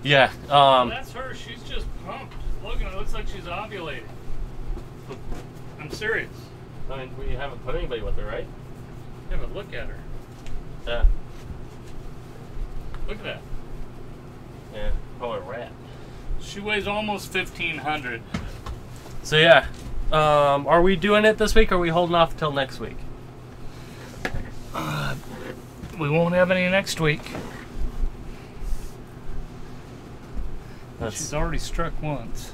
Yeah. That's her. She's just pumped. Look, it looks like she's ovulating. I'm serious. I mean, we haven't put anybody with her, right? Yeah, but look at her. Yeah. Look at that. Yeah. Oh, a rat. She weighs almost 1,500. So yeah, are we doing it this week, or are we holding off until next week? We won't have any next week. She's already struck once.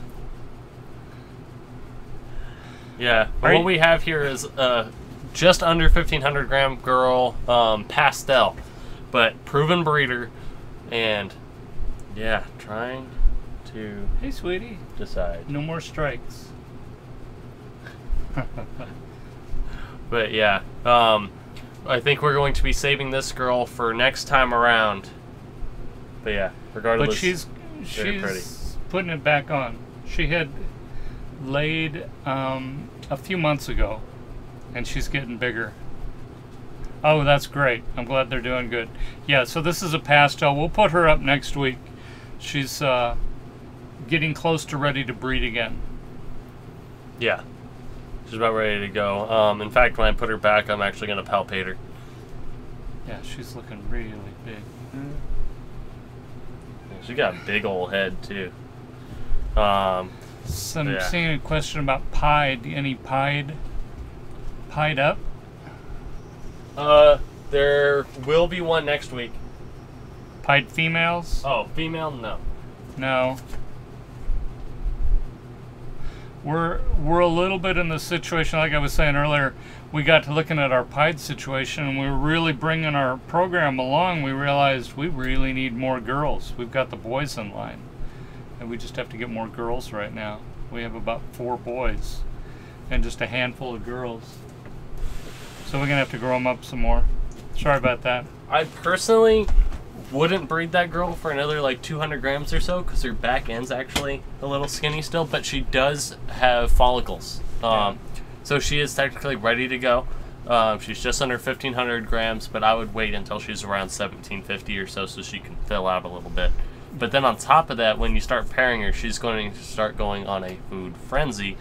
Yeah, what we have here is just under 1,500 gram girl, Pastel, but proven breeder, and yeah, trying to hey sweetie, decide. No more strikes. But yeah, I think we're going to be saving this girl for next time around. But yeah, regardless, but she's pretty. Putting it back on. She had laid a few months ago, and she's getting bigger. Oh, that's great. I'm glad they're doing good. Yeah, so this is a Pastel. We'll put her up next week. She's getting close to ready to breed again. Yeah, she's about ready to go. In fact, when I put her back, I'm actually going to palpate her. Yeah, she's looking really big. She got a big old head too. Seeing a question about pied. Any pied up? There will be one next week. Pied females? Oh, female? No. No. We're a little bit in the situation, like I was saying earlier. We got to looking at our pied situation, and we were really bringing our program along. We realized we really need more girls. We've got the boys in line, and we just have to get more girls right now. We have about 4 boys and just a handful of girls. So we're going to have to grow them up some more. Sorry about that. I personally wouldn't breed that girl for another like 200 grams or so, because her back end's actually a little skinny still, but she does have follicles. So she is technically ready to go. She's just under 1,500 grams, but I would wait until she's around 1,750 or so she can fill out a little bit. But then on top of that, when you start pairing her, she's going to start going on a food frenzy,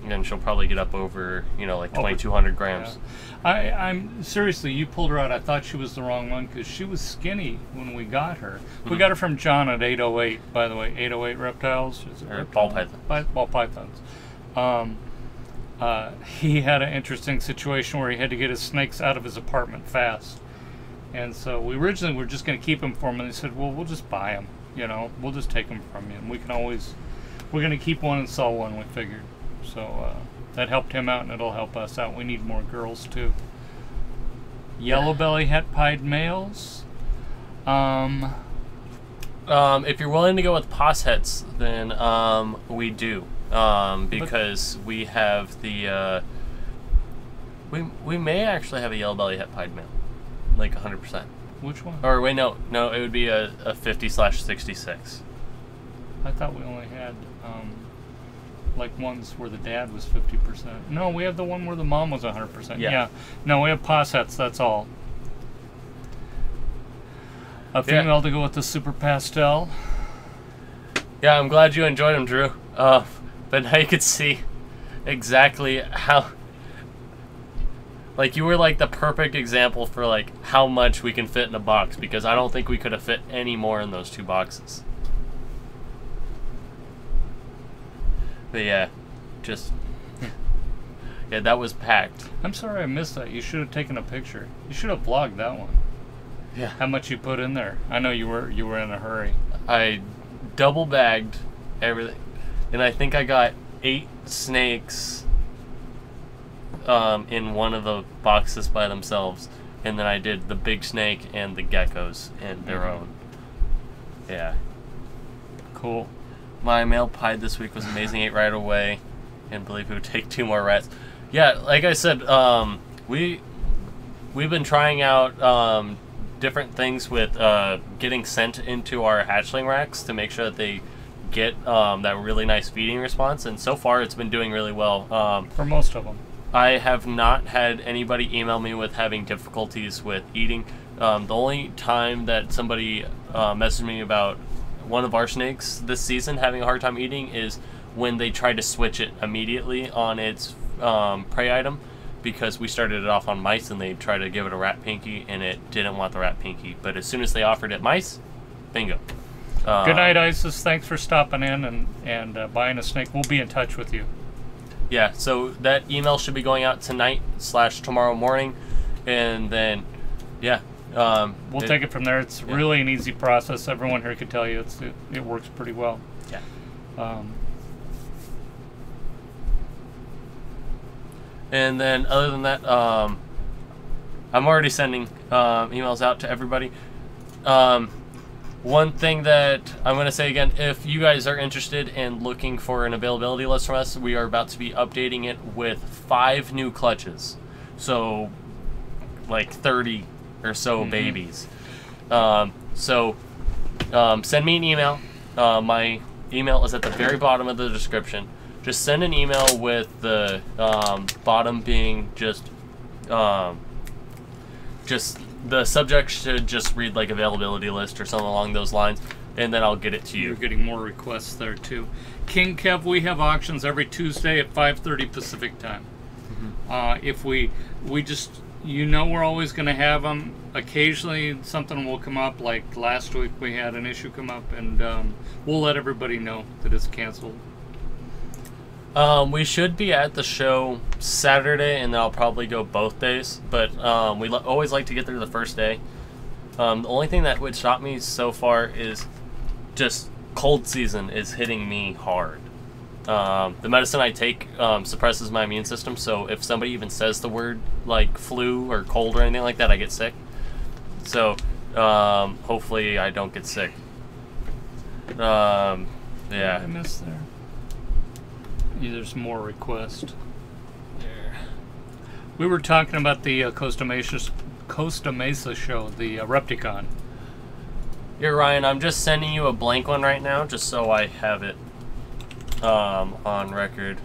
and she'll probably get up over, like 2,200 grams. Yeah. I'm seriously, you pulled her out. I thought she was the wrong one because she was skinny when we got her. We got her from John at 808, by the way, 808 Reptiles. Or ball pythons. Ball pythons. He had an interesting situation where he had to get his snakes out of his apartment fast. And so we originally were just going to keep him for him, and they said, well, we'll just buy him. We'll just take them from you, and we're going to keep one and sell one, we figured. So that helped him out, and it'll help us out. We need more girls too. Yellow belly het pied males. If you're willing to go with poshets, then we do, because we have the we may actually have a yellow belly het pied male, like 100%. Which one? Or wait, no, it would be a 50/66. I thought we only had like ones where the dad was 50%. No, we have the one where the mom was 100%. Yeah. No, we have poshets, that's all. A female to go with the Super Pastel. Yeah, I'm glad you enjoyed them, Drew. But now you could see exactly how... Like, you were like the perfect example for like how much we can fit in a box, because I don't think we could have fit any more in those 2 boxes. But yeah, yeah, that was packed. I'm sorry I missed that. You should have taken a picture. You should have vlogged that one. Yeah. How much you put in there? I know you were in a hurry. I double bagged everything, and I think I got 8 snakes in one of the boxes by themselves, and then I did the big snake and the geckos in their own. Yeah. Cool. My male pied this week was amazing. Ate right away, and believe he would take 2 more rats. Yeah, like I said, we've been trying out different things with getting sent into our hatchling racks to make sure that they get that really nice feeding response, and so far it's been doing really well. For most of them. I have not had anybody email me with having difficulties with eating. The only time that somebody messaged me about one of our snakes this season having a hard time eating is when they tried to switch it immediately on its prey item, because we started it off on mice and they tried to give it a rat pinky and it didn't want the rat pinky. But as soon as they offered it mice, bingo. Good night, Isis. Thanks for stopping in and buying a snake. We'll be in touch with you. Yeah, so that email should be going out tonight/tomorrow morning, and then, yeah. We'll take it from there. It's really an easy process. Everyone here could tell you it works pretty well. Yeah. And then other than that, I'm already sending emails out to everybody. One thing that I'm going to say again, if you guys are interested in looking for an availability list from us, we are about to be updating it with 5 new clutches. So, like 30 or so babies. Send me an email. My email is at the very bottom of the description. Just send an email with the bottom being just the subject should just read like availability list or something along those lines, and then I'll get it to you. You're getting more requests there too. King Kev, we have auctions every Tuesday at 5:30 Pacific time. If we just, we're always going to have them. Occasionally something will come up, like last week we had an issue come up, and we'll let everybody know that it's canceled. We should be at the show Saturday, and then I'll probably go both days, but we always like to get there the first day. The only thing that would stop me so far is just cold season is hitting me hard. The medicine I take suppresses my immune system, so if somebody even says the word like flu or cold or anything like that, I get sick. So hopefully I don't get sick. Yeah. I missed there. There's more requests. There. We were talking about the Costa Mesa show, the Repticon. Here, Ryan, I'm just sending you a blank one right now, just so I have it on record.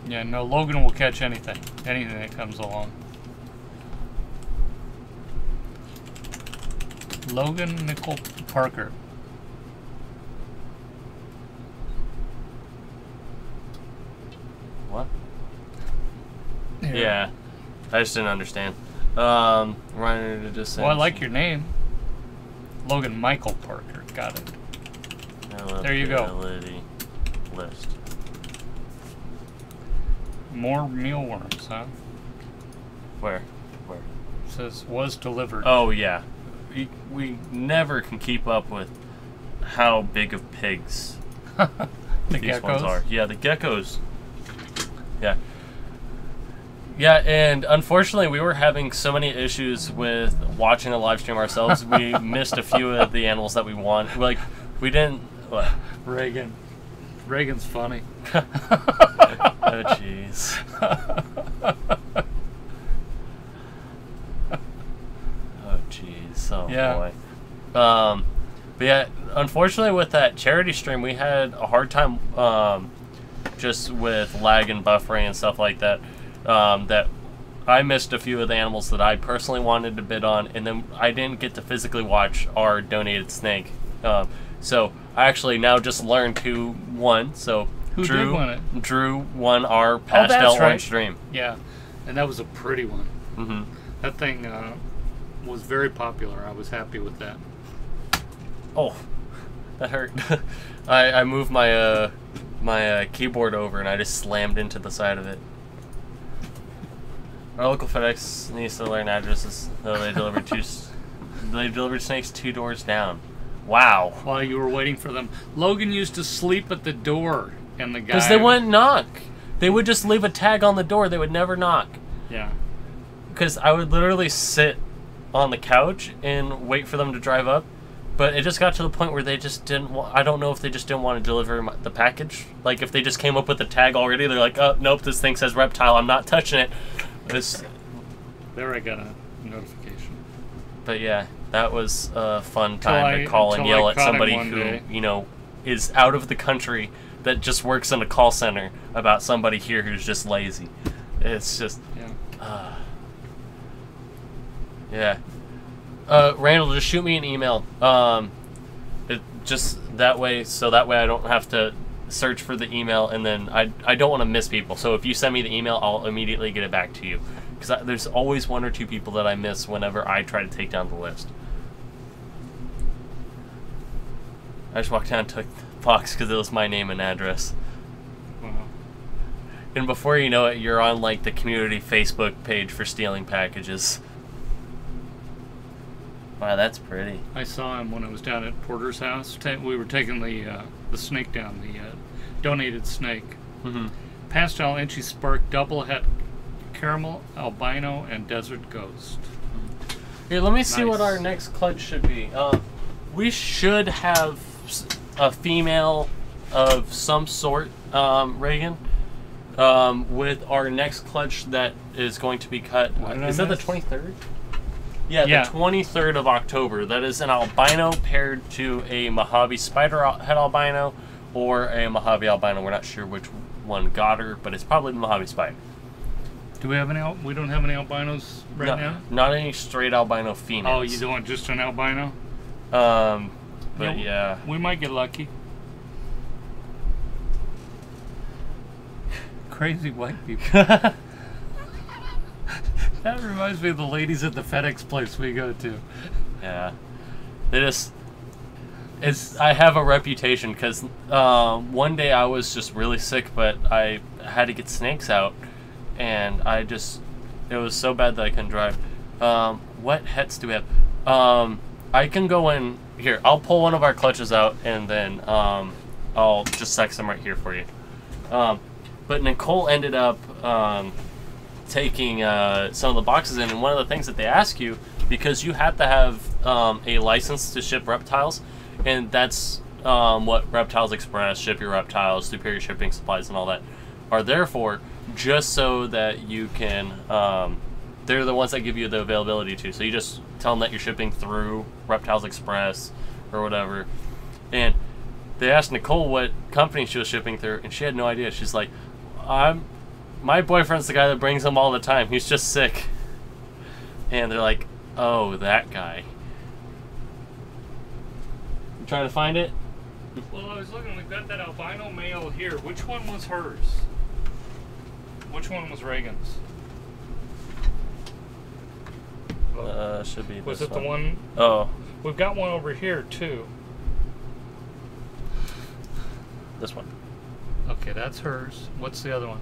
Yeah, no, Logan will catch anything that comes along. Logan Nicole Parker. What? Yeah, I just didn't understand. Ryan just. Well, I like your name, Logan Michael Parker. Got it. There you go. List. More mealworms, huh? Where? It says was delivered. Oh yeah, we never can keep up with how big of pigs these geckos ones are. Yeah, the geckos. Yeah. Yeah, and unfortunately we were having so many issues with watching the live stream ourselves. We missed a few of the animals that we want. Like, we didn't... What? Reagan's funny. Oh, jeez. Oh, jeez. Oh, yeah. Boy. But yeah, unfortunately with that charity stream, we had a hard time... just with lag and buffering and stuff like that, that I missed a few of the animals that I personally wanted to bid on, and then I didn't get to physically watch our donated snake. So I actually now just learned who won. So who did win it? Drew won our Pastel Orange Dream. Yeah, and that was a pretty one. Mm-hmm. That thing was very popular. I was happy with that. Oh, that hurt. I moved my my keyboard over and I just slammed into the side of it. Our local FedEx needs to learn addresses, though they delivered snakes 2 doors down. Wow. while you were waiting for them. Logan used to sleep at the door, and the guy... Because they wouldn't knock. They would just leave a tag on the door. They would never knock. Yeah. Because I would literally sit on the couch and wait for them to drive up. But it just got to the point where they just didn't I don't know if they just didn't want to deliver the package. Like, if they just came up with the tag already, they're like, oh, nope, this thing says reptile. I'm not touching it. There I got a notification. But yeah, that was a fun time to call and yell at somebody who, you know, is out of the country that just works in a call center about somebody here who's just lazy. It's just... Yeah. Randall, just shoot me an email. Just that way, so that way I don't have to search for the email, and then I don't want to miss people. So if you send me the email, I'll immediately get it back to you. Because there's always one or two people that I miss whenever I try to take down the list. I just walked down and took the box because it was my name and address. Wow. And before you know it, you're on like the community Facebook page for stealing packages. Wow, that's pretty. I saw him when I was down at Porter's house. We were taking the snake down, the donated snake. Mm-hmm. Pastel, Enchi Spark, Double Het, Caramel, Albino, and Desert Ghost. Here, let me see what our next clutch should be. We should have a female of some sort, Reagan, with our next clutch that is going to be cut. Is that the 23rd? Yeah, the 23rd of October. That is an albino paired to a Mojave Spider het albino or a Mojave albino. We're not sure which one got her, but it's probably the Mojave Spider. Do we have any? We don't have any albinos now? Not any straight albino females. Oh, you don't want just an albino? But yeah. We might get lucky. Crazy white people. That reminds me of the ladies at the FedEx place we go to. Yeah. They just... I have a reputation because one day I was just really sick, but I had to get snakes out, and it was so bad that I couldn't drive. What hets do we have? I can go in here. I'll pull one of our clutches out, and then I'll just sex them right here for you. But Nicole ended up taking some of the boxes in, and one of the things that they ask you, because you have to have a license to ship reptiles, and that's what Reptiles Express, Ship Your Reptiles, Superior Shipping Supplies, and all that are there for, just so that you can, they're the ones that give you the availability to. So you just tell them that you're shipping through Reptiles Express or whatever. And they asked Nicole what company she was shipping through, and she had no idea. She's like, my boyfriend's the guy that brings them all the time. He's just sick. And they're like, oh, that guy. You trying to find it? Well, I was looking. We've got that albino male here. Which one was hers? Which one was Reagan's? Should be. Was it the one? Oh. We've got one over here too. This one. Okay, that's hers. What's the other one?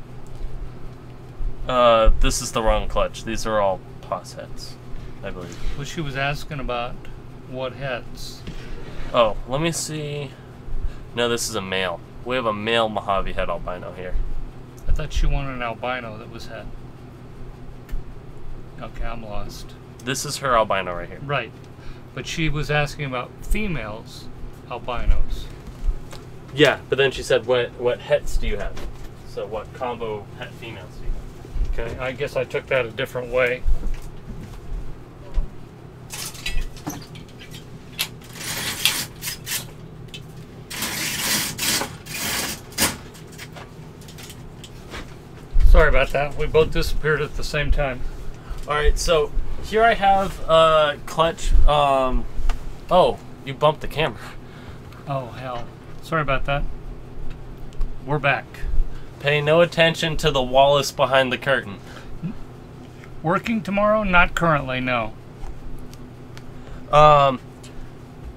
This is the wrong clutch. These are all pos hets, I believe. Well, she was asking about what hets. Oh, let me see. No, this is a male. We have a male Mojave het albino here. I thought she wanted an albino that was het. Okay, I'm lost. This is her albino right here. Right. But she was asking about females albinos. Yeah, but then she said, what hets do you have? So what combo het females do you have? Okay, I guess I took that a different way. Sorry about that. We both disappeared at the same time. Alright, so here I have clutch. Oh, you bumped the camera. Oh, hell. Sorry about that. We're back. Pay no attention to the Wallace behind the curtain. Working tomorrow? Not currently, no.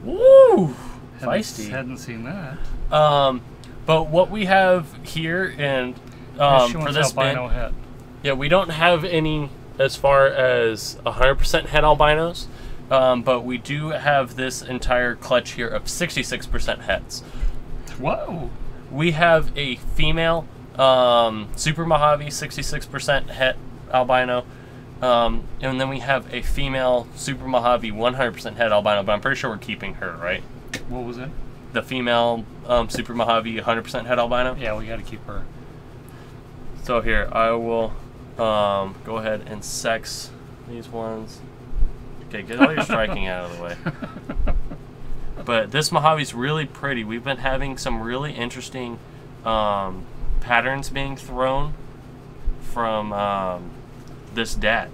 Woo! Feisty. Hadn't seen that. But what we have here, and for this albino bin, yeah, we don't have any as far as 100% het albinos, but we do have this entire clutch here of 66% hets. Whoa! We have a female Super Mojave 66% het albino, and then we have a female Super Mojave 100% het albino, but I'm pretty sure we're keeping her, right? What was it? The female Super Mojave 100% het albino? Yeah, we gotta keep her. So here, I will go ahead and sex these ones. Okay, get all your striking out of the way. But this Mojave's really pretty. We've been having some really interesting patterns being thrown from this dad.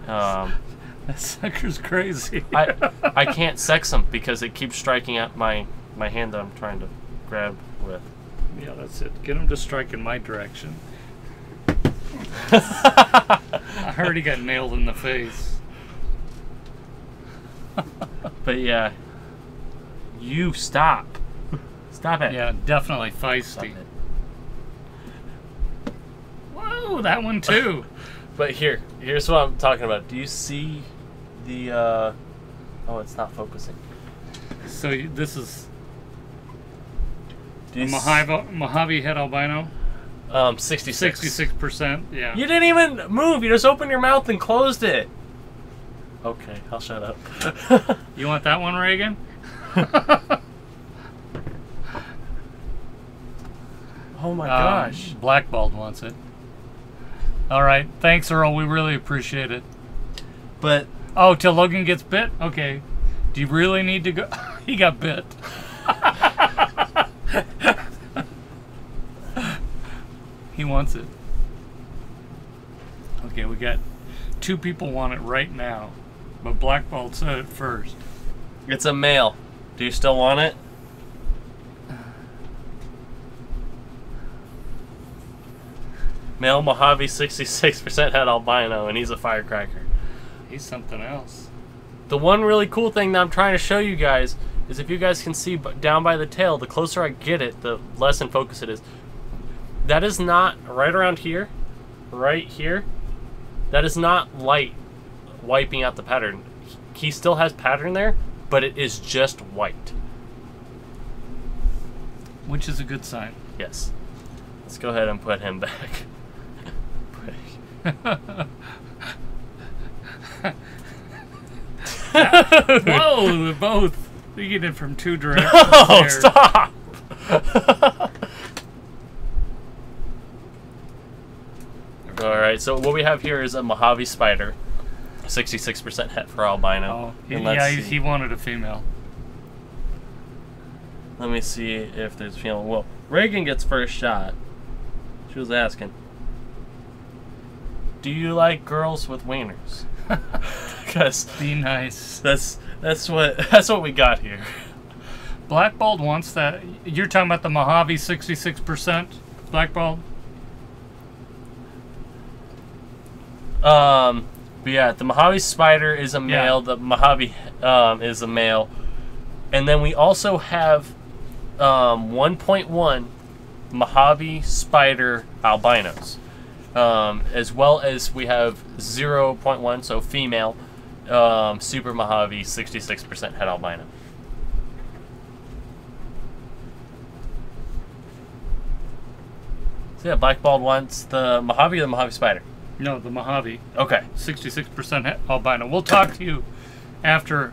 That sucker's crazy. I can't sex them because it keeps striking at my hand that I'm trying to grab with. Yeah, that's it. Get him to strike in my direction. I already got nailed in the face. But yeah, you stop. Stop it. Yeah, definitely feisty. Whoa, that one too. But here's what I'm talking about. Do you see the? Oh, it's not focusing. So this is Do you Mojave het albino. 66. 66%. Yeah. You didn't even move. You just opened your mouth and closed it. Okay, I'll shut up. You want that one, Reagan? Oh my gosh. Blackballed wants it. All right. Thanks, Earl. We really appreciate it. But oh, till Logan gets bit? Okay. Do you really need to go? He got bit. He wants it. Okay, we got 2 people want it right now. But Blackballed said it first. it's a male. Do you still want it? Male Mojave 66% het albino, and he's a firecracker. He's something else. The one really cool thing that I'm trying to show you guys is if you guys can see down by the tail, the closer I get it, the less in focus it is. That is not, right around here, right here, that is not light wiping out the pattern. He still has pattern there, but it is just white. Which is a good sign. Yes. Let's go ahead and put him back. Whoa, they're both. We get it from 2 directions. Oh, there. stop! Alright, so what we have here is a Mojave Spider. 66% het for albino. Oh, yeah, he wanted a female. Let me see if there's female. Well, Reagan gets first shot. She was asking, do you like girls with wieners? Because be nice. That's what we got here. Blackballed wants that. You're talking about the Mojave 66% Blackballed? But yeah, the Mojave Spider is a male. Yeah. The Mojave is a male, and then we also have 1.1 Mojave Spider albinos, as well as we have 0.1, so female, Super Mojave 66% het albino. So yeah, Blackballed wants the Mojave or the Mojave Spider? No, the Mojave. Okay. 66% albino. We'll talk to you after.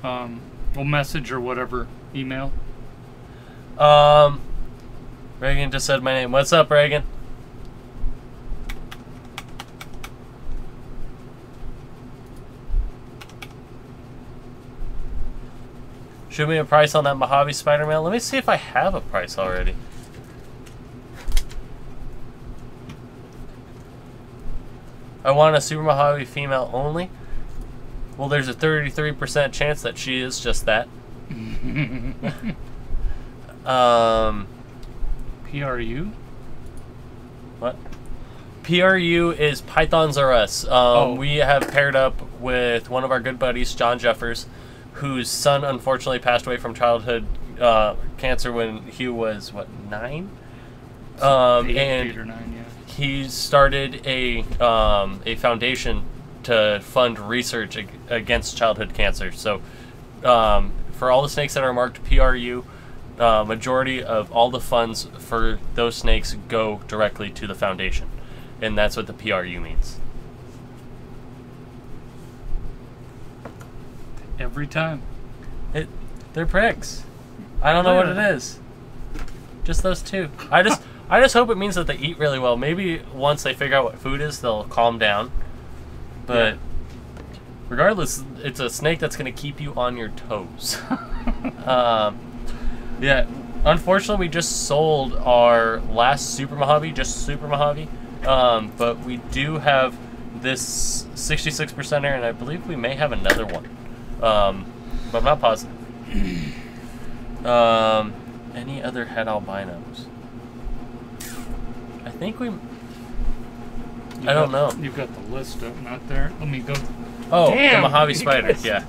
We'll message or whatever. Email. Reagan just said my name. What's up, Reagan? Show me a price on that Mojave Spider male. Let me see if I have a price already. I want a Super Mojave female only. Well, there's a 33% chance that she is just that. PRU? What? PRU is Pythons R Us. We have paired up with one of our good buddies, John Jeffers, whose son unfortunately passed away from childhood cancer when he was, what, 9? Eight or 9, yeah. He started a foundation to fund research against childhood cancer. So for all the snakes that are marked PRU, majority of all the funds for those snakes go directly to the foundation, and that's what the PRU means. Every time. They're pricks. I don't know what it is. Just those two. I just hope it means that they eat really well. Maybe once they figure out what food is, they'll calm down. But regardless, it's a snake that's going to keep you on your toes. Yeah. Unfortunately, we just sold our last Super Mojave, just Super Mojave. But we do have this 66%er, and I believe we may have another one. But I'm not positive. Any other het albinos? I think we... I don't know. You've got the list up, not there. Let me go. Oh, Damn, the Mojave Spider, yeah.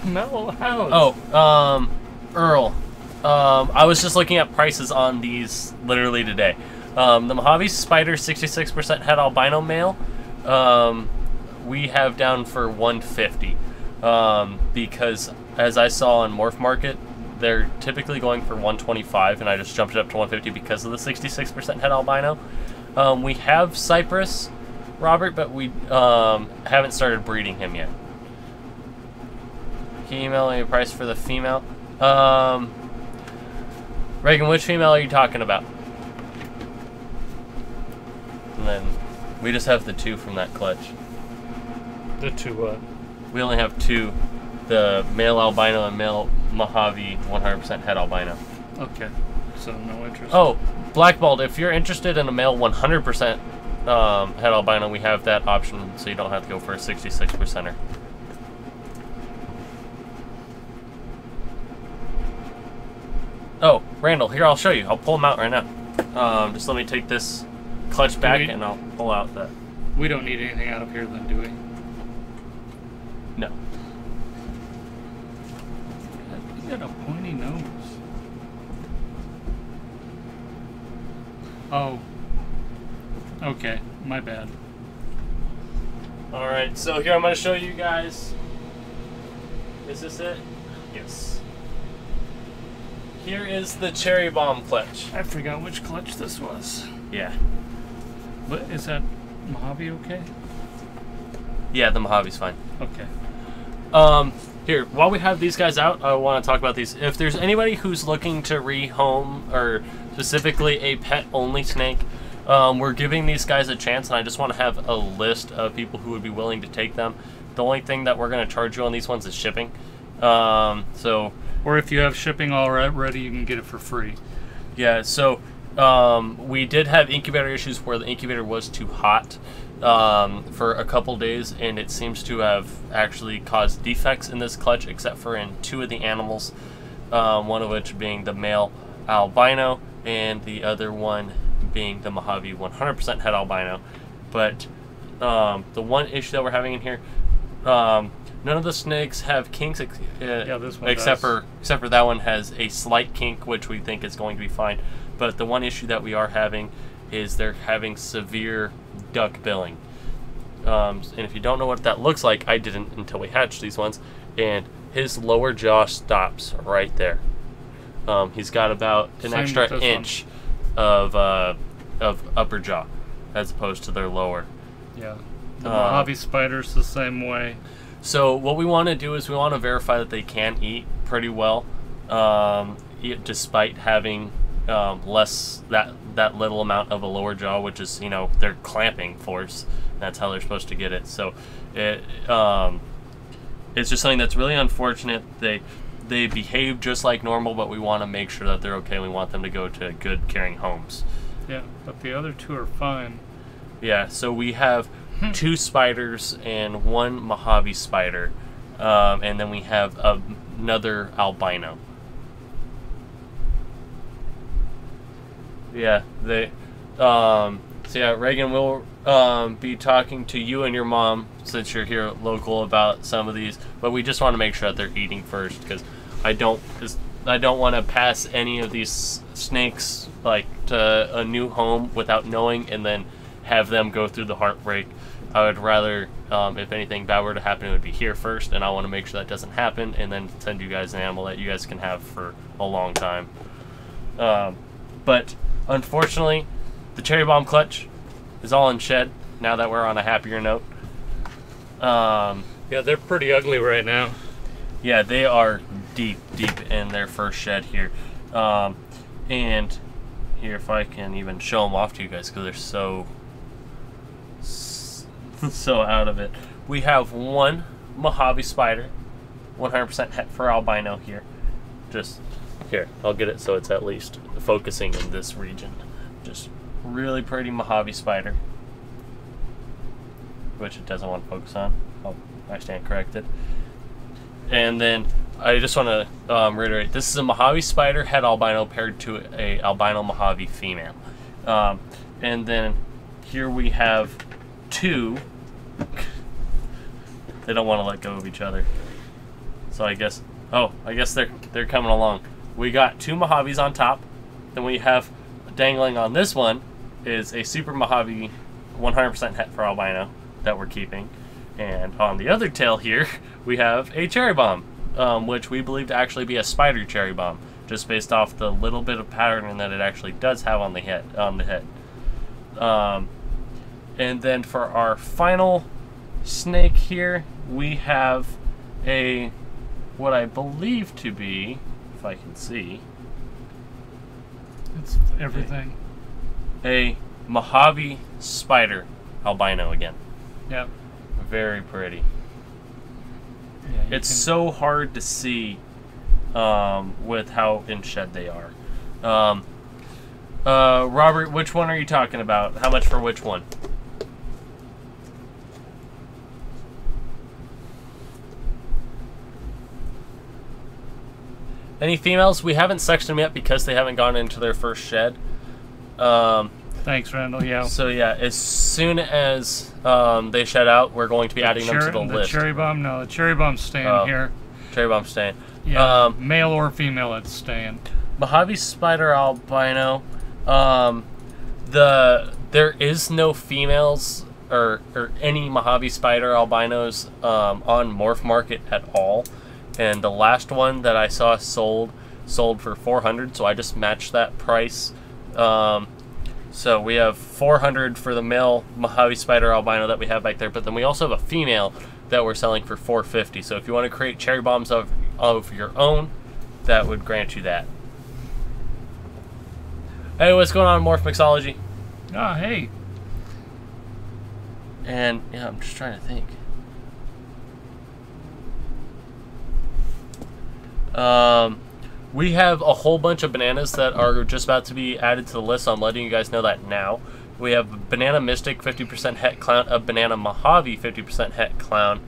Mellow House. Oh, Earl. I was just looking at prices on these literally today. The Mojave Spider 66% het albino male, we have down for $150. Because as I saw on Morph Market, they're typically going for $125, and I just jumped it up to $150 because of the 66% het albino. We have Cypress, Robert, but we haven't started breeding him yet. Can you email me a price for the female? Reagan, which female are you talking about? And then we just have the two from that clutch. The two what? We only have two, the male albino and male Mojave 100% het albino. Okay, so no interest. Oh, Blackballed, if you're interested in a male 100% het albino, we have that option, so you don't have to go for a 66%er. Oh, Randall, here, I'll show you. I'll pull them out right now. Just let me take this clutch back and I'll pull out that. We don't need anything out of here then, do we? No. You got a pointy nose. Oh. Okay, my bad. Alright, so here I'm going to show you guys. Is this it? Yes. Here is the cherry bomb clutch. I forgot which clutch this was. Yeah. But is that Mojave okay? Yeah, the Mojave's fine. Okay. Here, while we have these guys out, I want to talk about these. If there's anybody who's looking to rehome, or specifically a pet-only snake, we're giving these guys a chance, and I just want to have a list of people who would be willing to take them. The only thing that we're going to charge you on these ones is shipping. Or if you have shipping already, you can get it for free. Yeah, so we did have incubator issues where the incubator was too hot for a couple days, and it seems to have actually caused defects in this clutch, except for in two of the animals, one of which being the male albino and the other one being the Mojave 100% het albino. But the one issue that we're having in here, none of the snakes have kinks, yeah, this one except does. for that one has a slight kink, which we think is going to be fine. But the one issue that we are having is they're having severe duck billing. And if you don't know what that looks like, I didn't until we hatched these ones. And his lower jaw stops right there. He's got about an extra inch of upper jaw, as opposed to their lower. Yeah, the Mojave Spider's the same way. So what we want to do is we want to verify that they can eat pretty well, despite having less that little amount of a lower jaw, which is, you know, their clamping force. That's how they're supposed to get it. So it's just something that's really unfortunate. They behave just like normal, but we want to make sure that they're okay. We want them to go to good caring homes. Yeah, but the other two are fine. Yeah, so we have 2 spiders and 1 Mojave Spider, and then we have another albino. Yeah, so yeah, Reagan will be talking to you and your mom, since you're here local, about some of these, but we just want to make sure that they're eating first, because I don't want to pass any of these snakes like to a new home without knowing, and then have them go through the heartbreak. I would rather if anything bad were to happen, it would be here first, and I want to make sure that doesn't happen, and then send you guys an animal that you guys can have for a long time. But unfortunately, the cherry bomb clutch is all in shed now that we're on a happier note. Yeah, they're pretty ugly right now. Yeah, they are deep in their first shed here. And here, if I can even show them off to you guys, because they're so out of it. We have one Mojave Spider, 100% het for albino here. Just here, I'll get it so it's at least focusing in this region. Just really pretty Mojave Spider, which it doesn't want to focus on. Oh, I stand corrected. And then I just want to reiterate, this is a Mojave Spider het albino paired to a albino Mojave female. And then here we have two. They don't want to let go of each other. So I guess, I guess they're coming along. We got two Mojaves on top. Then we have dangling on this one is a super Mojave 100% het for albino that we're keeping. And on the other tail here, we have a cherry bomb, which we believe to actually be a spider cherry bomb, just based off the little bit of pattern that it actually does have on the head. And then for our final snake here, we have a, what I believe to be, if I can see, it's everything. A Mojave Spider albino again. Yep. Very pretty. Yeah, it's so hard to see with how in shed they are. Robert, which one are you talking about? How much for which one? Any females? We haven't sectioned them yet because they haven't gone into their first shed. Thanks, Randall. Yeah. So yeah, as soon as they shed out, we're going to be adding them to the list. The cherry bomb? No, the cherry bomb's staying here. Cherry bomb's staying. Yeah, male or female, it's staying. Mojave Spider albino. There is no females or any Mojave Spider albinos on Morph Market at all. And the last one that I saw sold for $400, so I just matched that price. So we have $400 for the male Mojave Spider albino that we have back there, but then we also have a female that we're selling for $450. So if you want to create cherry bombs of your own, that would grant you that. Hey, what's going on, Morph Mixology? Ah, hey. And yeah, I'm just trying to think. We have a whole bunch of bananas that are just about to be added to the list, so I'm letting you guys know that now. We have Banana Mystic 50% het clown, a Banana Mojave 50% het clown,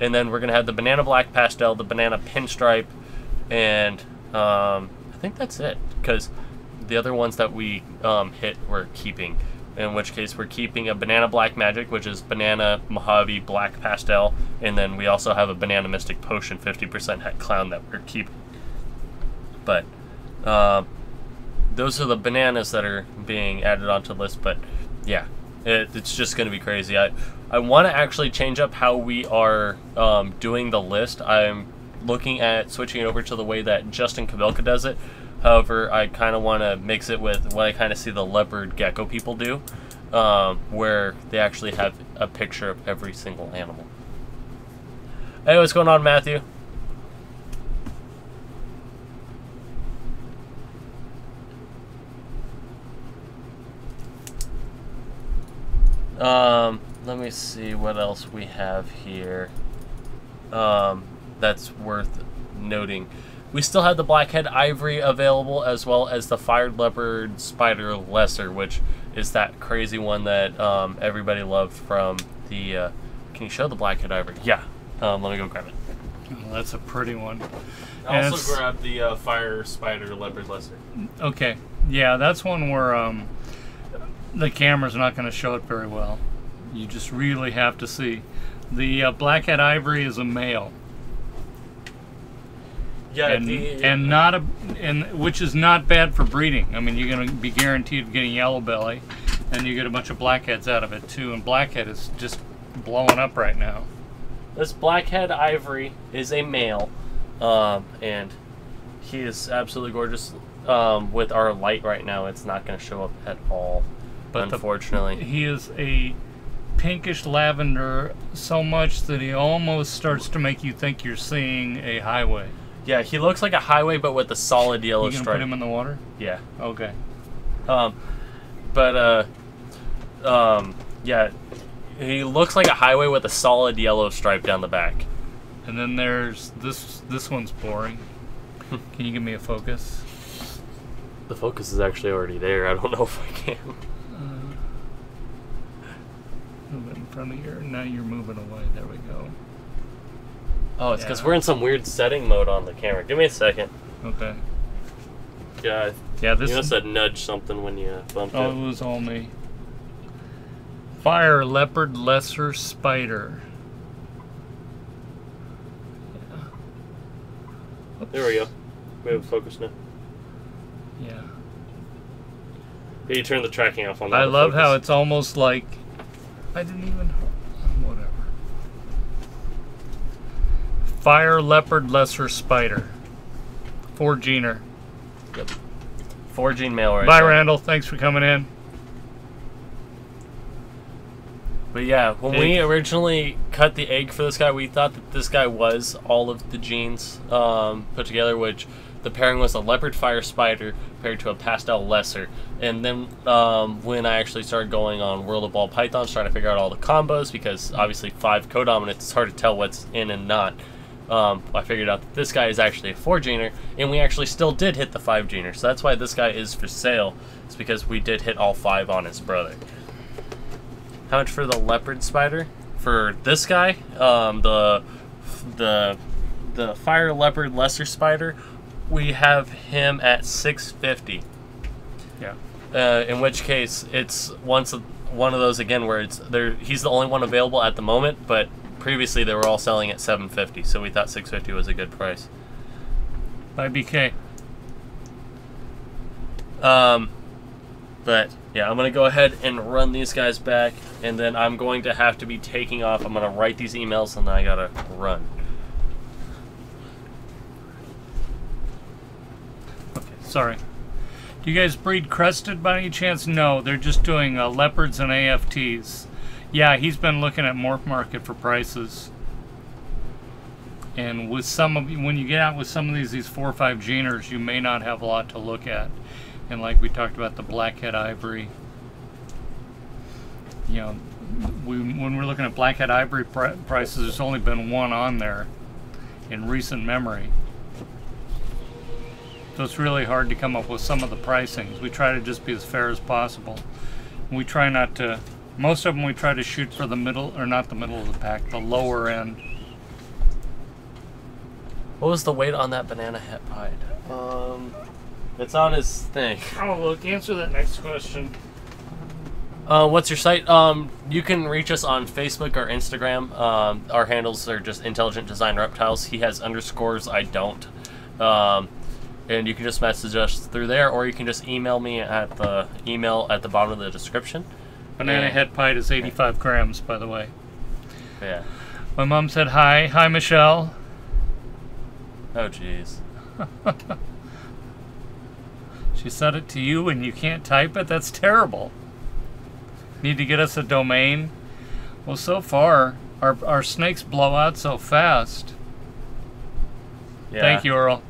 and then we're going to have the Banana Black Pastel, the Banana Pinstripe, and I think that's it, because the other ones that we hit we're keeping, in which case we're keeping a Banana Black Magic, which is Banana Mojave Black Pastel, and then we also have a Banana Mystic Potion 50% het clown that we're keeping. But those are the bananas that are being added onto the list. But yeah, it's just going to be crazy. I want to actually change up how we are doing the list. I'm looking at switching it over to the way that Justin Kabilka does it. However, I kind of want to mix it with what I kind of see the leopard gecko people do, where they actually have a picture of every single animal. Hey, what's going on, Matthew? Let me see what else we have here that's worth noting. We still have the blackhead ivory available, as well as the fired leopard spider lesser, which is that crazy one that everybody loved from the can you show the blackhead ivory? Yeah. Let me go grab it. Oh, that's a pretty one. I also grabbed the fire spider leopard lesser. Okay. Yeah, that's one where the camera's not going to show it very well. You just really have to see. The blackhead ivory is a male. Yeah, and which is not bad for breeding. I mean, you're going to be guaranteed getting yellow belly, and you get a bunch of blackheads out of it too. And blackhead is just blowing up right now. This blackhead ivory is a male, and he is absolutely gorgeous. With our light right now, it's not going to show up at all, but unfortunately. He is a pinkish lavender, so much that he almost starts to make you think you're seeing a highway. Yeah, he looks like a highway, but with a solid yellow stripe. You gonna put him in the water? Yeah. Okay. Yeah, he looks like a highway with a solid yellow stripe down the back. And then there's this one's boring. Can you give me a focus? The focus is actually already there. I don't know if I can. Move it in front of your. Now you're moving away. There we go. Oh, it's because we're in some weird setting mode on the camera. Give me a second. Okay. Yeah. Yeah. This. You must have nudged something when you bumped it. Oh, it was all me. Fire leopard lesser spider. Yeah. There we go. We have a focus now. Yeah. You turn the tracking off on that. I love how it's almost like I didn't even. Whatever. Fire leopard lesser spider. 4-gener. Yep. 4-gene male right Bye, there. Randall. Thanks for coming in. But yeah, when we originally cut the egg for this guy, we thought that this guy was all of the genes put together, which the pairing was a leopard fire spider paired to a pastel lesser. And then when I actually started going on World of Ball Pythons, trying to figure out all the combos, because obviously 5 codominants, it's hard to tell what's in and not. I figured out that this guy is actually a 4-gener, and we actually still did hit the 5-gener. So that's why this guy is for sale. It's because we did hit all 5 on his brother. How much for the leopard spider? For this guy, the fire leopard lesser spider, we have him at $650. Yeah. In which case, it's one of those again where it's there. He's the only one available at the moment, but previously they were all selling at $750, so we thought $650 was a good price. Bye, BK. But yeah, I'm gonna go ahead and run these guys back, and then I'm going to have to be taking off. I'm gonna write these emails, and then I gotta run. Okay, sorry. Do you guys breed crested by any chance? No, they're just doing leopards and AFTs. Yeah, he's been looking at Morph Market for prices. And with some of when you get out with some of these 4 or 5 geners, you may not have a lot to look at. And like we talked about the blackhead ivory, you know, when we're looking at blackhead ivory prices, there's only been one on there in recent memory. So it's really hard to come up with some of the pricings. We try to just be as fair as possible. We try not to, most of them we try to shoot for the middle, or not the middle of the pack, the lower end. What was the weight on that Banana Het Pied? It's on his thing. Oh, look, answer that next question. What's your site? You can reach us on Facebook or Instagram. Our handles are just Intelligent Design Reptiles. He has underscores, I don't. And you can just message us through there, or you can just email me at the email at the bottom of the description. Banana Het Pied is 85 grams, by the way. Yeah. My mom said hi. Hi, Michelle. Oh, jeez. She said it to you and you can't type it? That's terrible. Need to get us a domain? Well, so far, our snakes blow out so fast. Yeah. Thank you, Earl.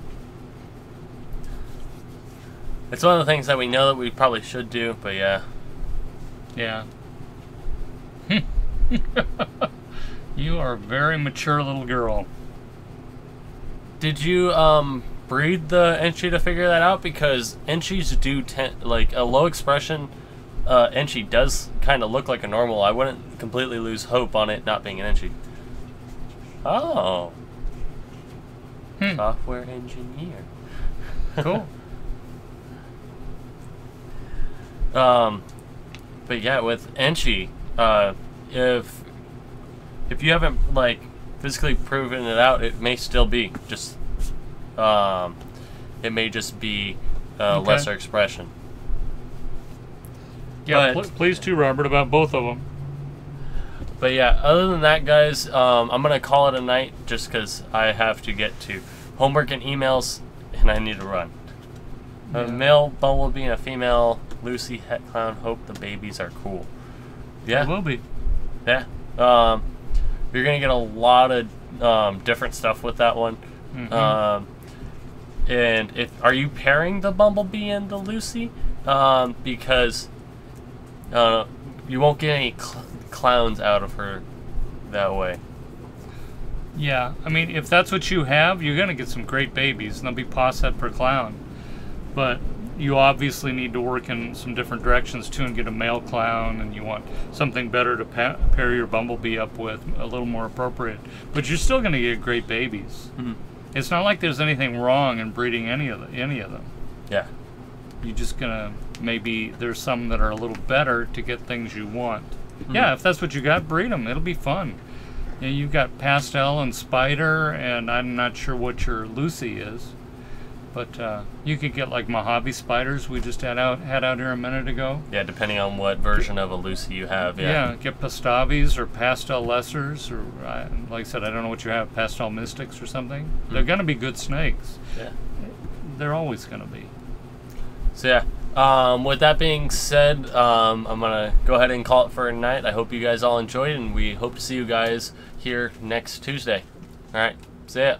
It's one of the things that we know that we probably should do, but yeah. Yeah. You are a very mature little girl. Did you breed the Enchi to figure that out? Because Enchis do like a low expression Enchi does kind of look like a normal. I wouldn't completely lose hope on it not being an Enchi. Oh. Software engineer. Cool. But yeah, with Enchi, if you haven't like physically proven it out, it may still be just it may just be Okay. lesser expression. Yeah, But- please too, Robert, about both of them. But yeah, other than that, guys, I'm going to call it a night just because I have to get to homework and emails, and I need to run. A male bumblebee and a female Lucy het clown. Hope the babies are cool. Yeah. They will be. Yeah. You're going to get a lot of different stuff with that one. And are you pairing the bumblebee and the Lucy? Because you won't get any clowns out of her that way. Yeah, I mean, if that's what you have, you're going to get some great babies, and they'll be Pastel per clown. But you obviously need to work in some different directions too and get a male clown, and you want something better to pair your bumblebee up with, a little more appropriate. But you're still going to get great babies. It's not like there's anything wrong in breeding any of them. Yeah. You're just going to, maybe there's some that are a little better to get things you want. Yeah, if that's what you got, breed them. It'll be fun. Yeah, you've got Pastel and Spider, and I'm not sure what your Lucy is, but you could get like Mojave Spiders we just had out here a minute ago. Yeah, depending on what version of a Lucy you have. Yeah, get Pastavis or Pastel Lessers, or like I said, I don't know what you have, Pastel Mystics or something. They're going to be good snakes. Yeah, they're always going to be. So yeah, with that being said, I'm going to go ahead and call it for a night. I hope you guys all enjoyed, and we hope to see you guys here next Tuesday. All right, see ya.